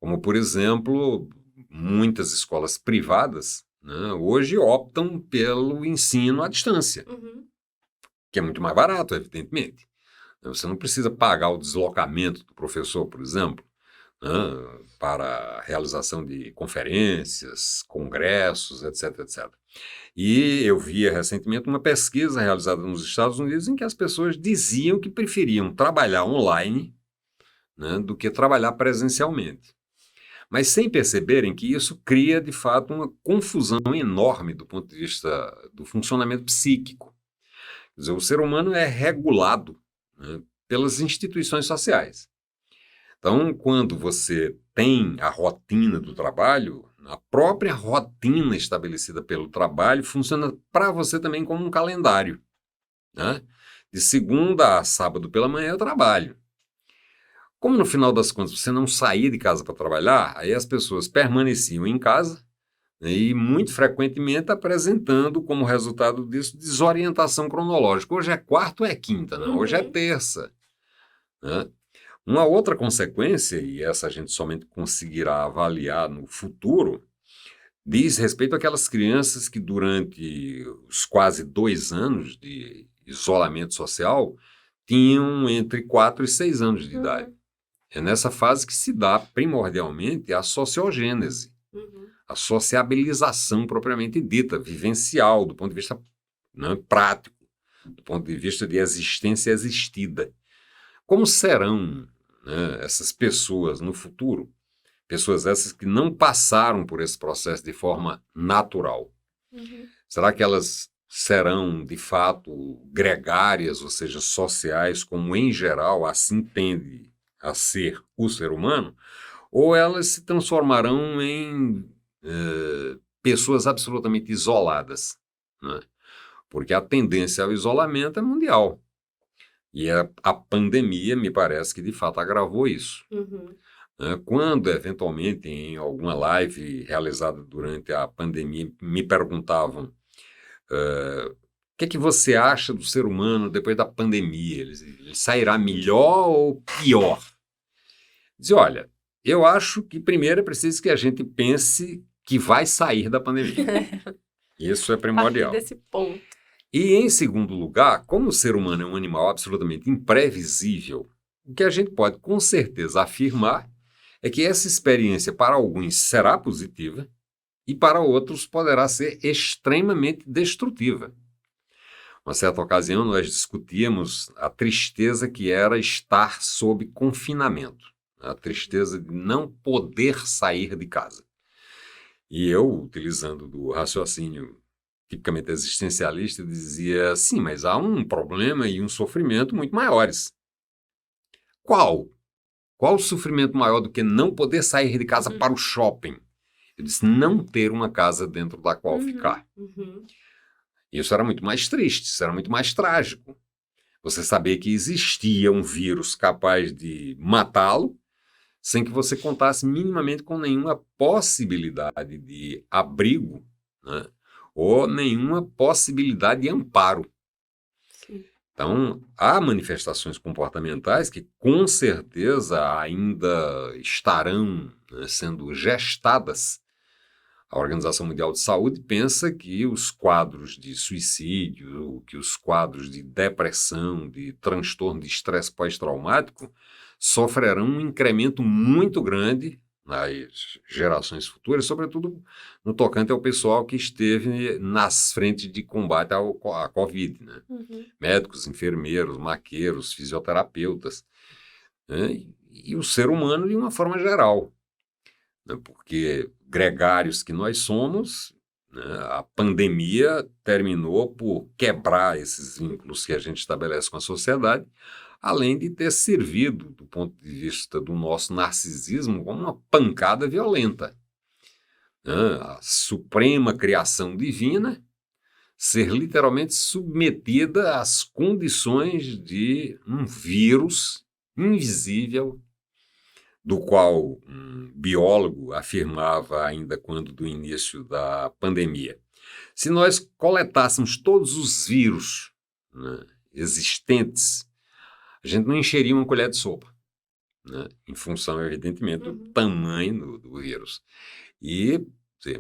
Como, por exemplo, muitas escolas privadas, né, hoje optam pelo ensino à distância, que é muito mais barato, evidentemente. Você não precisa pagar o deslocamento do professor, por exemplo, né, para a realização de conferências, congressos, etc, etc. E eu via recentemente uma pesquisa realizada nos Estados Unidos em que as pessoas diziam que preferiam trabalhar online, né, do que trabalhar presencialmente. Mas sem perceberem que isso cria, de fato, uma confusão enorme do ponto de vista do funcionamento psíquico. Quer dizer, o ser humano é regulado, né, pelas instituições sociais. Então, quando você tem a rotina do trabalho, a própria rotina estabelecida pelo trabalho funciona para você também como um calendário, né? De segunda a sábado pela manhã eu trabalho. Como no final das contas você não saía de casa para trabalhar, aí as pessoas permaneciam em casa, né, e muito frequentemente apresentando como resultado disso desorientação cronológica. Hoje é quarta ou é quinta? Não, hoje é terça. Né? Uma outra consequência, e essa a gente somente conseguirá avaliar no futuro, diz respeito àquelas crianças que durante os quase 2 anos de isolamento social tinham entre 4 e 6 anos de idade. É nessa fase que se dá primordialmente a sociogênese. a sociabilização propriamente dita, vivencial, do ponto de vista, né, prático, do ponto de vista de existência existida. Como serão, né, essas pessoas no futuro? Pessoas essas que não passaram por esse processo de forma natural. Será que elas serão, de fato, gregárias, ou seja, sociais, como em geral assim tende a ser o ser humano? Ou elas se transformarão em pessoas absolutamente isoladas, né? Porque a tendência ao isolamento é mundial. E a pandemia, me parece que, de fato, agravou isso. Quando, eventualmente, em alguma live realizada durante a pandemia, me perguntavam o que você acha do ser humano depois da pandemia? Ele sairá melhor ou pior? Dizia, olha, eu acho que primeiro é preciso que a gente pense que vai sair da pandemia. Isso é primordial. A partir desse ponto. E, em segundo lugar, como o ser humano é um animal absolutamente imprevisível, o que a gente pode com certeza afirmar é que essa experiência para alguns será positiva e para outros poderá ser extremamente destrutiva. Uma certa ocasião nós discutíamos a tristeza que era estar sob confinamento, a tristeza de não poder sair de casa. E eu, utilizando do raciocínio tipicamente existencialista, dizia, sim, mas há um problema e um sofrimento muito maiores. Qual? Qual o sofrimento maior do que não poder sair de casa para o shopping? Eu disse, não ter uma casa dentro da qual ficar. Isso era muito mais triste, isso era muito mais trágico. Você saber que existia um vírus capaz de matá-lo, sem que você contasse minimamente com nenhuma possibilidade de abrigo, né? Ou nenhuma possibilidade de amparo. Sim. Então, há manifestações comportamentais que, com certeza, ainda estarão, né, sendo gestadas. A Organização Mundial de Saúde pensa que os quadros de suicídio, que os quadros de depressão, de transtorno de estresse pós-traumático, sofrerão um incremento muito grande nas gerações futuras, sobretudo no tocante ao pessoal que esteve nas frentes de combate à Covid, né? Médicos, enfermeiros, maqueiros, fisioterapeutas, né? E o ser humano de uma forma geral, né? Porque gregários que nós somos, né, a pandemia terminou por quebrar esses vínculos que a gente estabelece com a sociedade, além de ter servido, do ponto de vista do nosso narcisismo, como uma pancada violenta. A suprema criação divina ser literalmente submetida às condições de um vírus invisível, do qual um biólogo afirmava ainda quando do início da pandemia. Se nós coletássemos todos os vírus, né, existentes, a gente não encheria uma colher de sopa, né, em função, evidentemente, do tamanho do vírus.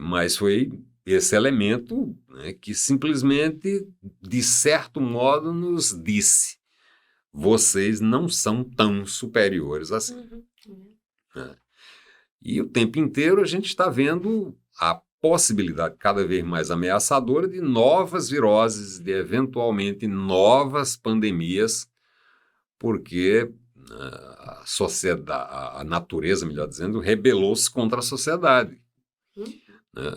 Mas foi esse elemento, né, que simplesmente, de certo modo, nos disse: vocês não são tão superiores assim. Né? E o tempo inteiro a gente está vendo a possibilidade cada vez mais ameaçadora de novas viroses, de eventualmente novas pandemias, porque a sociedade, a natureza, melhor dizendo, rebelou-se contra a sociedade. Né?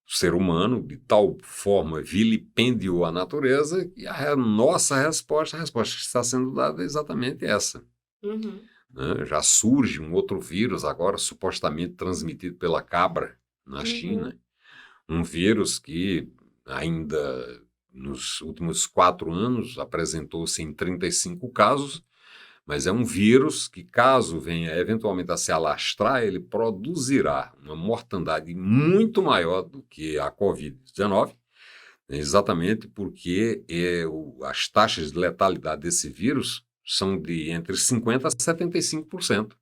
O ser humano, de tal forma, vilipendiou a natureza, e a nossa resposta, a resposta que está sendo dada é exatamente essa. Né? Já surge um outro vírus, agora supostamente transmitido pela cabra na China. Um vírus que ainda nos últimos 4 anos apresentou-se em 35 casos, mas é um vírus que, caso venha eventualmente a se alastrar, ele produzirá uma mortandade muito maior do que a Covid-19, exatamente porque as taxas de letalidade desse vírus são de entre 50% a 75%.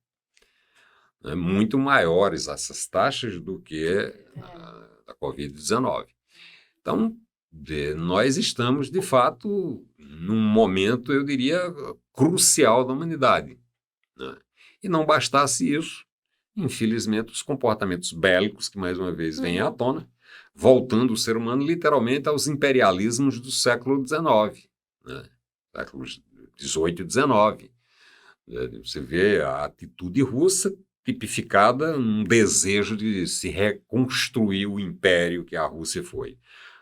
Muito maiores essas taxas do que a Covid-19. Então, nós estamos, de fato, num momento, eu diria, crucial da humanidade. Né? E não bastasse isso, infelizmente, os comportamentos bélicos que, mais uma vez, vêm à tona, voltando o ser humano literalmente aos imperialismos do século XIX, né? Séculos XVIII e XIX. Você vê a atitude russa tipificada num desejo de se reconstruir o império que a Rússia foi.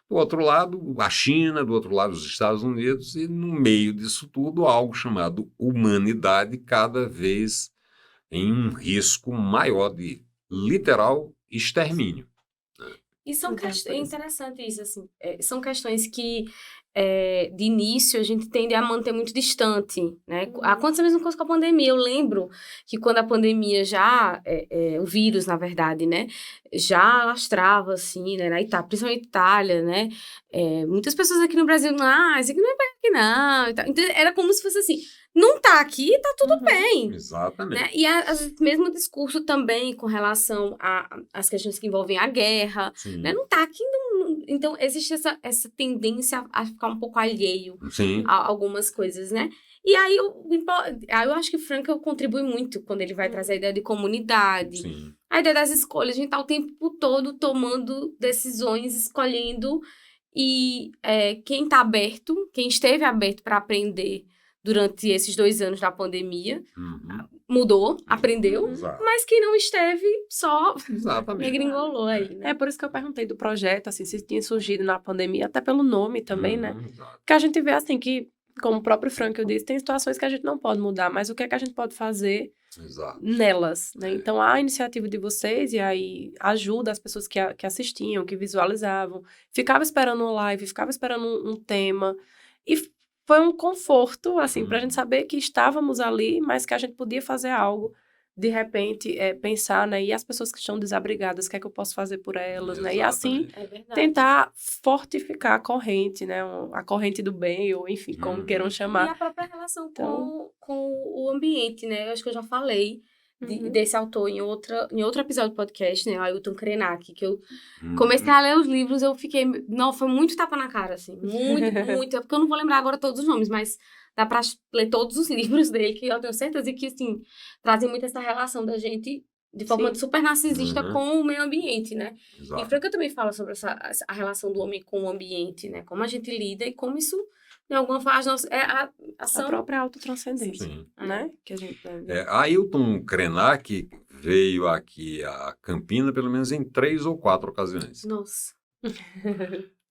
Do outro lado, a China, do outro lado, os Estados Unidos, e no meio disso tudo, algo chamado humanidade, cada vez em um risco maior de literal extermínio. E é interessante isso, assim, são questões que, de início, a gente tende a manter muito distante, né? Aconteceu a mesma coisa com a pandemia. Eu lembro que quando a pandemia o vírus, na verdade, né, já alastrava, assim, né, na Itália, principalmente Itália, né? Muitas pessoas aqui no Brasil, isso aqui não é bem aqui, não. Então, era como se fosse assim, não tá aqui, tá tudo bem. Exatamente. Né? E mesmo discurso também com relação às questões que envolvem a guerra, né? Não tá aqui. Então, existe essa tendência a ficar um pouco alheio a algumas coisas, né? E aí, eu acho que Frankl contribui muito quando ele vai trazer a ideia de comunidade, a ideia das escolhas. A gente tá o tempo todo tomando decisões, escolhendo, e quem tá aberto, quem esteve aberto para aprender durante esses 2 anos da pandemia, mudou, aprendeu, mas quem não esteve só regringolou aí, né? É por isso que eu perguntei do projeto, assim, se tinha surgido na pandemia, até pelo nome também, né? Porque a gente vê, assim, que, como o próprio Frankl disse, tem situações que a gente não pode mudar, mas o que é que a gente pode fazer nelas, né? Então, a iniciativa de vocês, e aí ajuda as pessoas que assistiam, que visualizavam, ficava esperando uma live, ficava esperando um tema, e foi um conforto, assim, pra gente saber que estávamos ali, mas que a gente podia fazer algo, de repente, pensar, né, e as pessoas que estão desabrigadas, o que é que eu posso fazer por elas, né, e assim, tentar fortificar a corrente, né, a corrente do bem, ou enfim, como queiram chamar. E a própria relação com o ambiente, né, eu acho que eu já falei desse autor em outro episódio do podcast, né, o Ailton Krenak, que eu comecei a ler os livros, eu fiquei, não, foi muito tapa na cara, assim, muito, porque eu não vou lembrar agora todos os nomes, mas dá pra ler todos os livros dele, que eu tenho certeza que, assim, trazem muito essa relação da gente de forma super narcisista com o meio ambiente, né? Exato. E Frankl também fala sobre a relação do homem com o ambiente, né? Como a gente lida e como isso, de alguma forma, a própria autotranscendência, né? Que a gente Ailton Krenak veio aqui a Campina pelo menos em 3 ou 4 ocasiões. Nossa.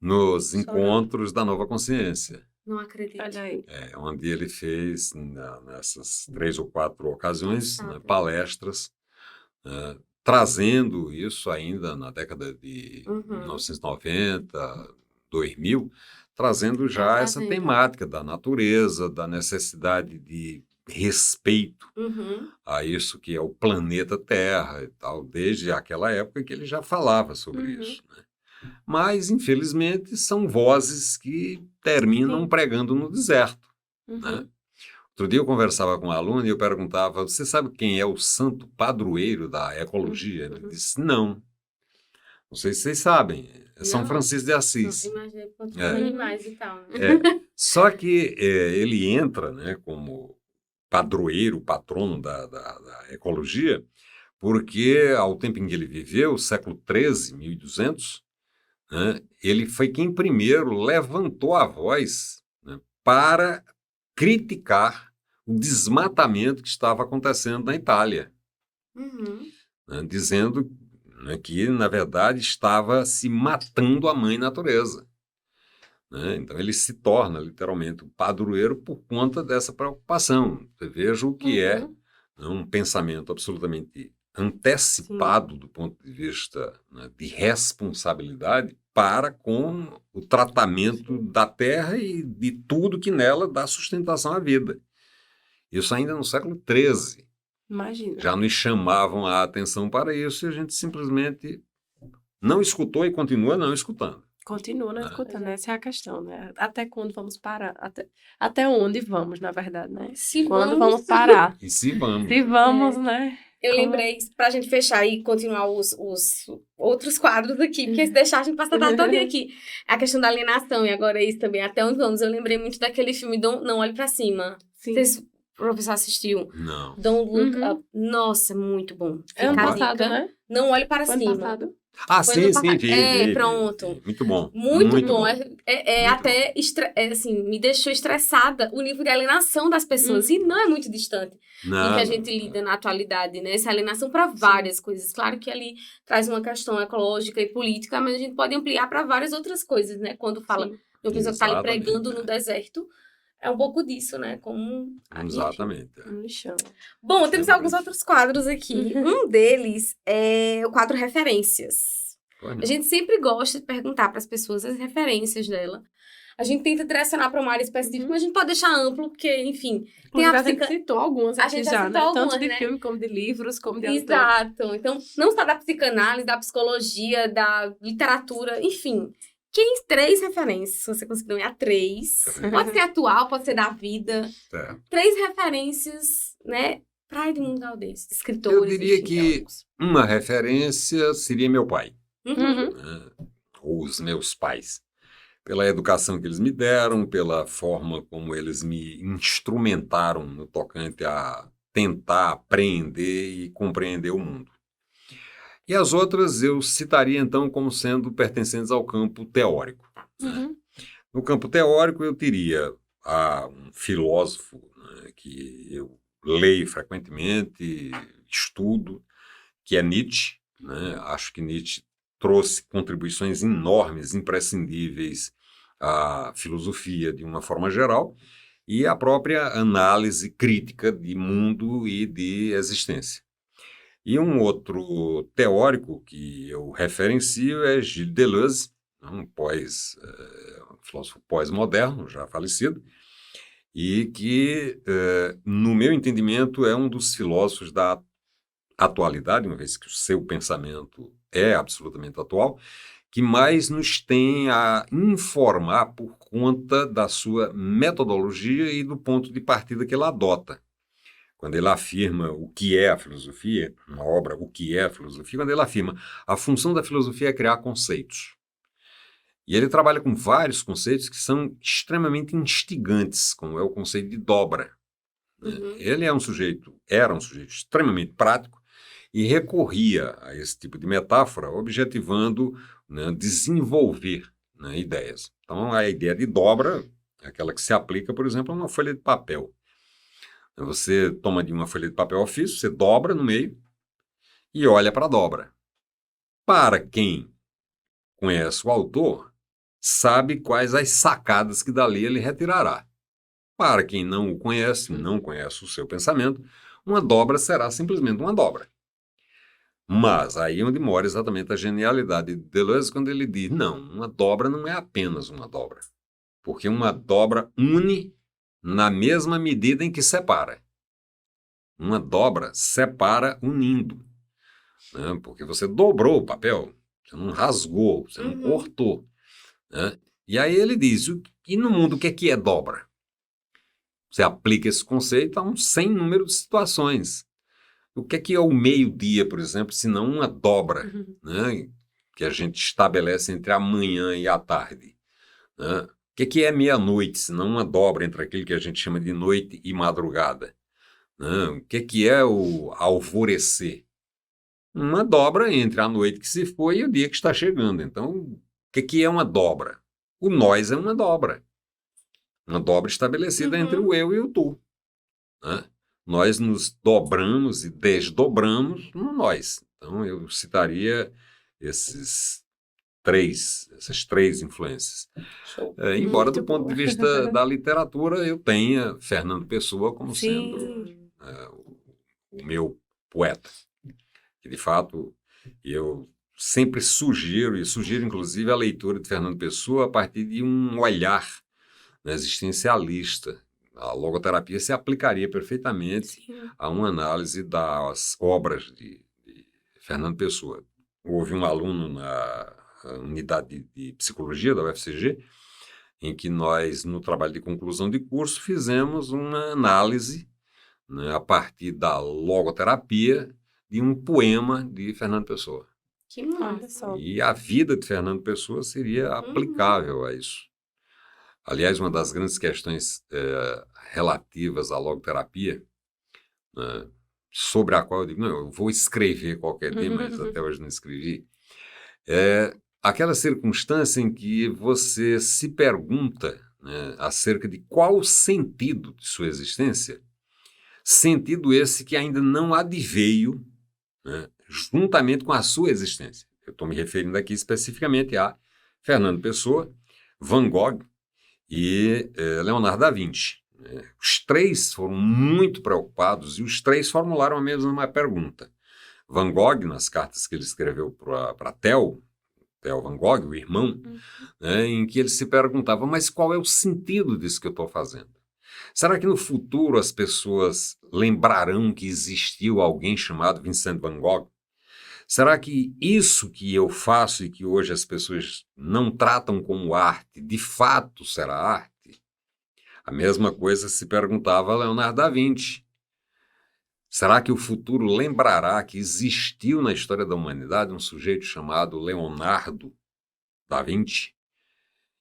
Nos encontros da Nova Consciência. Não acredito. Olha aí. Onde ele fez, nessas 3 ou 4 ocasiões, palestras, trazendo isso ainda na década de 1990, 2000, trazendo já essa temática da natureza, da necessidade de respeito a isso que é o planeta Terra e tal, desde aquela época que ele já falava sobre isso, né? Mas, infelizmente, são vozes que terminam pregando no deserto, né? Outro dia eu conversava com um aluno e eu perguntava, você sabe quem é o santo padroeiro da ecologia? Ele disse, não sei se vocês sabem, São Francisco de Assis. Animais e tal, né? Só que ele entra, né, como padroeiro, patrono da ecologia, porque ao tempo em que ele viveu, século XIII, 1200, né, ele foi quem primeiro levantou a voz, né, para criticar o desmatamento que estava acontecendo na Itália, né, dizendo, né, que, na verdade, estava se matando a mãe natureza, né? Então, ele se torna, literalmente, um padroeiro por conta dessa preocupação. Você veja o que é, né, um pensamento absolutamente antecipado do ponto de vista, né, de responsabilidade para com o tratamento da terra e de tudo que nela dá sustentação à vida. Isso ainda no século XIII. Imagina. Já nos chamavam a atenção para isso e a gente simplesmente não escutou e continua não escutando. Continua não escutando, essa é a questão, né? Até quando vamos parar? Até onde vamos, na verdade, né? Quando vamos parar? E se vamos. Se vamos, né? Eu lembrei, pra gente fechar e continuar os outros quadros aqui, porque se deixar a gente passa a tarde toda aqui. A questão da alienação, e agora isso também, até onde vamos. Eu lembrei muito daquele filme Não Olhe Pra Cima. Sim. Vocês professor assistiu. Não. Don't Look Up. Nossa, muito bom. É ano Fica a passado, dica. né? Não olhe para Ano cima. passado. Ah, Foi sim, ano sim, passado. vi. Pronto. Muito bom. Muito bom. bom. É Muito até, assim, me deixou estressada o nível de alienação das pessoas. E não é muito distante do que Não, a gente lida na atualidade, né? Essa alienação para várias coisas. Claro que ali traz uma questão ecológica e política, mas a gente pode ampliar para várias outras coisas, né? Quando fala de uma pessoa que está ali Exatamente, pregando no deserto, é um pouco disso, né? Como... exatamente. Me chama. Bom, temos Sempre. alguns outros quadros aqui. Um deles é o quadro Referências. Pois não. A gente sempre gosta de perguntar para as pessoas as referências dela. A gente tenta direcionar para uma área específica, mas a gente pode deixar amplo, porque, enfim... A gente citou algumas A aqui gente já, já né? citou algumas, Tanto de né? filme, como de livros, como de autores. Exato. Então, não só da psicanálise, da psicologia, da literatura, enfim. Quem 3 referências, se você conseguir nomear 3. Pode ser atual, pode ser da vida. É. 3 referências, né? Para Edmundo Galdês, escritores. Eu diria enfim, que teólogos. uma referência seria meu pai, Uhum. né? Ou os meus pais. Pela educação que eles me deram, pela forma como eles me instrumentaram no tocante a tentar apreender e compreender o mundo. E as outras eu citaria, então, como sendo pertencentes ao campo teórico. Uhum. No campo teórico, eu teria um filósofo, né, que eu leio frequentemente, estudo, que é Nietzsche, né? Acho que Nietzsche trouxe contribuições enormes, imprescindíveis à filosofia de uma forma geral e à própria análise crítica de mundo e de existência. E um outro teórico que eu referencio é Gilles Deleuze, um filósofo pós-moderno, já falecido, e que, no meu entendimento, é um dos filósofos da atualidade, uma vez que o seu pensamento é absolutamente atual, que mais nos tem a informar por conta da sua metodologia e do ponto de partida que ele adota. Quando ele afirma o que é a filosofia, na obra O que é a Filosofia, quando ele afirma a função da filosofia é criar conceitos. E ele trabalha com vários conceitos que são extremamente instigantes, como é o conceito de dobra. Uhum. Ele era um sujeito extremamente prático e recorria a esse tipo de metáfora, objetivando, né, desenvolver, né, ideias. Então, a ideia de dobra é aquela que se aplica, por exemplo, a uma folha de papel. Você toma de uma folha de papel ofício, você dobra no meio e olha para a dobra. Para quem conhece o autor, sabe quais as sacadas que dali ele retirará. Para quem não o conhece, não conhece o seu pensamento, uma dobra será simplesmente uma dobra. Mas aí é onde mora exatamente a genialidade de Deleuze quando ele diz, não, uma dobra não é apenas uma dobra, porque uma dobra une na mesma medida em que separa. Uma dobra separa unindo, né? Porque você dobrou o papel, você não rasgou, você não cortou, né? E aí ele diz, e no mundo o que é dobra? Você aplica esse conceito a um sem número de situações. O que é o meio-dia, por exemplo, se não uma dobra, né, que a gente estabelece entre a manhã e a tarde? Né? O que é meia-noite, se não uma dobra entre aquilo que a gente chama de noite e madrugada? Né? O que é o alvorecer? Uma dobra entre a noite que se foi e o dia que está chegando. Então, o que é uma dobra? O nós é uma dobra. Uma dobra estabelecida entre o eu e o tu. Né? Nós nos dobramos e desdobramos no nós. Então, eu citaria essas três influências. Embora, do ponto de vista da literatura, eu tenha Fernando Pessoa como sendo o meu poeta. Que, de fato, eu sempre sugiro inclusive a leitura de Fernando Pessoa a partir de um olhar, né, existencialista. A logoterapia se aplicaria perfeitamente a uma análise das obras de Fernando Pessoa. Houve um aluno na unidade de psicologia da UFCG, em que nós, no trabalho de conclusão de curso, fizemos uma análise, né, a partir da logoterapia de um poema de Fernando Pessoa. Que massa. E a vida de Fernando Pessoa seria aplicável a isso. Aliás, uma das grandes questões relativas à logoterapia, né, sobre a qual eu digo, não, eu vou escrever qualquer dia, mas até hoje não escrevi, é aquela circunstância em que você se pergunta, né, acerca de qual o sentido de sua existência, sentido esse que ainda não adveio, né, juntamente com a sua existência. Eu estou me referindo aqui especificamente a Fernando Pessoa, Van Gogh e Leonardo da Vinci. Os três foram muito preocupados e os três formularam a mesma pergunta. Van Gogh, nas cartas que ele escreveu para Theo Van Gogh, o irmão, né, em que ele se perguntava, mas qual é o sentido disso que eu estou fazendo? Será que no futuro as pessoas lembrarão que existiu alguém chamado Vincent Van Gogh? Será que isso que eu faço e que hoje as pessoas não tratam como arte, de fato será arte? A mesma coisa se perguntava Leonardo da Vinci. Será que o futuro lembrará que existiu na história da humanidade um sujeito chamado Leonardo da Vinci?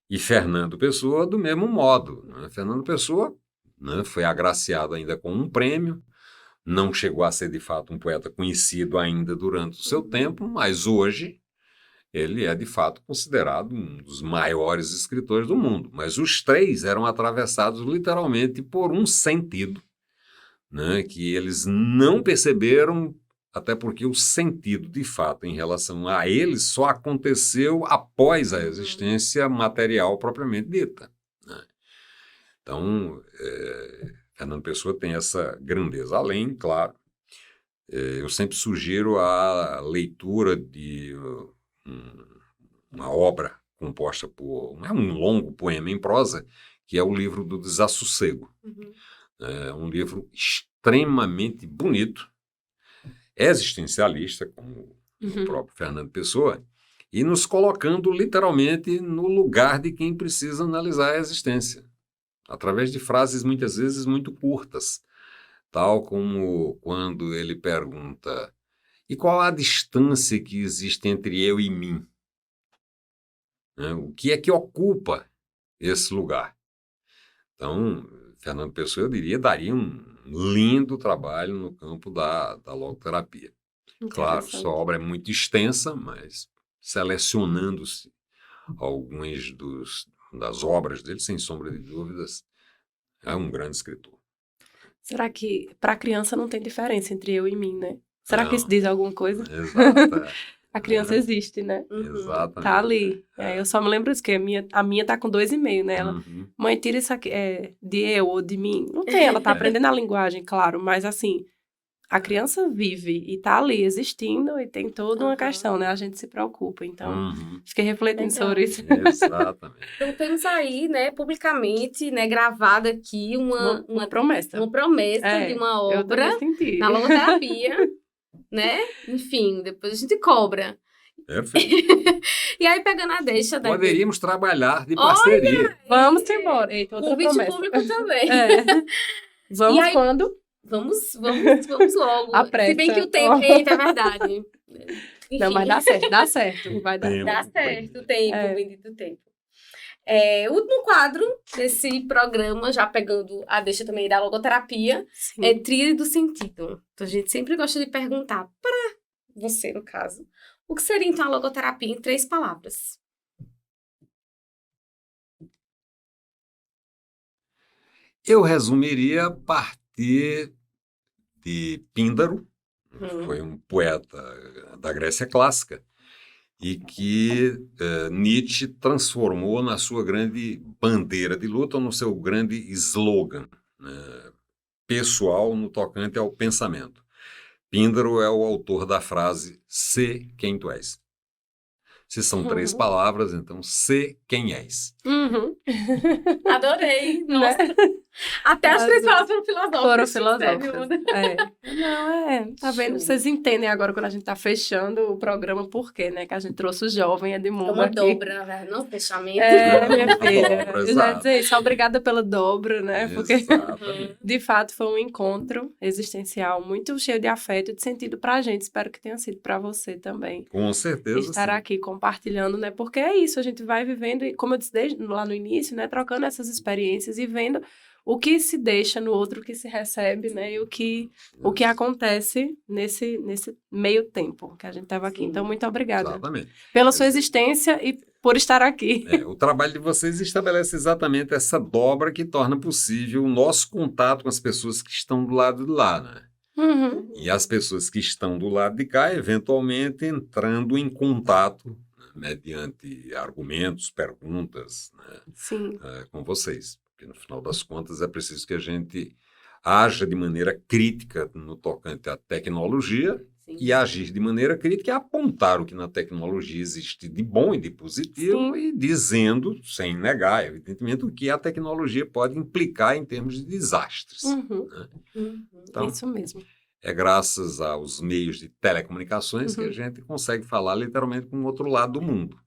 E Fernando Pessoa, do mesmo modo. Né? Fernando Pessoa, né, foi agraciado ainda com um prêmio, não chegou a ser de fato um poeta conhecido ainda durante o seu tempo, mas hoje ele é de fato considerado um dos maiores escritores do mundo. Mas os três eram atravessados literalmente por um sentido, né, que eles não perceberam, até porque o sentido, de fato, em relação a eles, só aconteceu após a existência material propriamente dita. Né? Então, Fernando Pessoa tem essa grandeza. Além, claro, eu sempre sugiro a leitura de uma obra composta por um longo poema em prosa, que é o livro do Desassossego. É um livro extremamente bonito, existencialista, como o próprio Fernando Pessoa, e nos colocando literalmente no lugar de quem precisa analisar a existência, através de frases muitas vezes muito curtas, tal como quando ele pergunta: e qual a distância que existe entre eu e mim? O que é que ocupa esse lugar? Então, Fernando Pessoa, eu diria, daria um lindo trabalho no campo da logoterapia. Claro, sua obra é muito extensa, mas selecionando-se algumas das obras dele, sem sombra de dúvidas, é um grande escritor. Será que para a criança não tem diferença entre eu e mim, né? Será que isso diz alguma coisa? Exato. A criança existe, né? Exatamente. Tá ali. Eu só me lembro disso, que a minha tá com 2,5, né? Ela, mãe, tira isso aqui, de eu ou de mim. Não tem, ela tá aprendendo a linguagem, claro, mas assim, a criança vive e tá ali existindo e tem toda uma questão, né? A gente se preocupa, então fiquei refletindo sobre isso. Exatamente. Então temos aí, né, publicamente, né, gravada aqui uma promessa. Uma promessa de uma obra na logoterapia, né? Enfim, depois a gente cobra. Perfeito. E aí, pegando a deixa... Poderíamos trabalhar de parceria. Olha, vamos embora. Eita, outra convite promessa. público também. Vamos aí, quando? Vamos logo. A pressa. Se bem que o tempo... Eita, é verdade. Enfim. Não, mas dá certo. Vai dar. Dá certo o tempo, o bendito tempo. Último quadro desse programa, já pegando a deixa também da logoterapia, é tríade do sentido. Então, a gente sempre gosta de perguntar para você, no caso, o que seria, então, a logoterapia em 3 palavras? Eu resumiria a partir de Píndaro, que foi um poeta da Grécia Clássica, e que Nietzsche transformou na sua grande bandeira de luta, ou no seu grande slogan, né, pessoal no tocante ao pensamento. Píndaro é o autor da frase "Sê quem tu és". Se são 3 palavras, então "Sê quem és". Adorei, nossa. Né? Até as 3 palavras foram filosóficas. Foram filosóficas. Não, tá vendo? Vocês entendem agora quando a gente tá fechando o programa, por quê, né? Que a gente trouxe o jovem Edmundo uma aqui. dobra, na verdade, não fechamento. Minha filha. Eu já ia dizer isso, obrigada pela dobra, né? Porque, de fato, foi um encontro existencial muito cheio de afeto e de sentido pra gente. Espero que tenha sido pra você também. Com certeza. Estar aqui com compartilhando, né? Porque é isso, a gente vai vivendo, e como eu disse desde lá no início, né? Trocando essas experiências e vendo o que se deixa no outro, o que se recebe, né? E o que acontece nesse meio tempo que a gente estava aqui. Então, muito obrigada. Exatamente. Pela sua existência e por estar aqui. O trabalho de vocês estabelece exatamente essa dobra que torna possível o nosso contato com as pessoas que estão do lado de lá, né? Uhum. E as pessoas que estão do lado de cá, eventualmente entrando em contato, né, mediante argumentos, perguntas, né, Sim. com vocês. Porque, no final das contas, é preciso que a gente haja de maneira crítica no tocante à tecnologia. Sim. E agir de maneira crítica é apontar o que na tecnologia existe de bom e de positivo. Sim. E dizendo, sem negar, evidentemente, o que a tecnologia pode implicar em termos de desastres. Uhum. Né? Então, isso mesmo. É graças aos meios de telecomunicações que a gente consegue falar literalmente com o outro lado do mundo.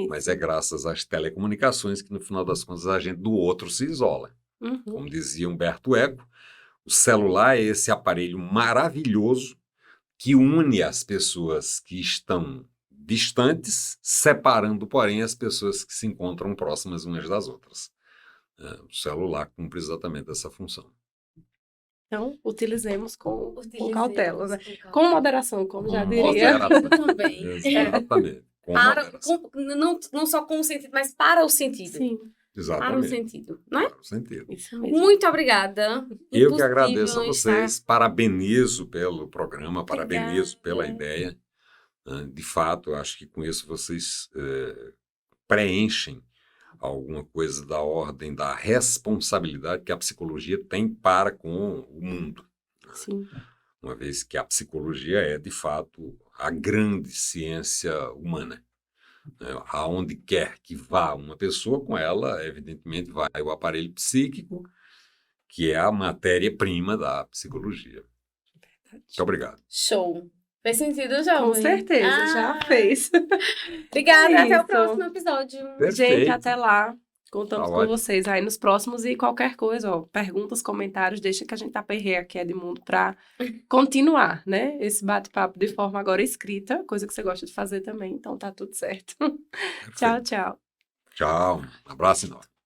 Mas é graças às telecomunicações que, no final das contas, a gente do outro se isola. Como dizia Humberto Eco, o celular é esse aparelho maravilhoso que une as pessoas que estão distantes, separando, porém, as pessoas que se encontram próximas umas das outras. O celular cumpre exatamente essa função. Então, utilizemos com cautela, né? Com moderação, como já diria. Moderação. Também. Exatamente. Não só com o sentido, mas para o sentido. Sim. Exatamente. Para o sentido, não é? Para o sentido. Isso mesmo. Muito obrigada. Eu que agradeço a vocês, parabenizo pelo programa, parabenizo pela ideia. De fato, acho que com isso vocês preenchem alguma coisa da ordem da responsabilidade que a psicologia tem para com o mundo. Sim. Uma vez que a psicologia é, de fato, a grande ciência humana. Aonde quer que vá uma pessoa, com ela, evidentemente, vai o aparelho psíquico, que é a matéria-prima da psicologia. Muito obrigado. Show. Fez sentido já? Com certeza, já fez. Obrigada, até o próximo episódio. Perfeito. Gente, até lá. Contamos com vocês aí nos próximos e qualquer coisa, ó, perguntas, comentários, deixa que a gente aperreia aqui, Edmundo, para continuar, né? Esse bate-papo de forma agora escrita, coisa que você gosta de fazer também, então tá tudo certo. Tchau, tchau. Tchau. Um abraço enorme.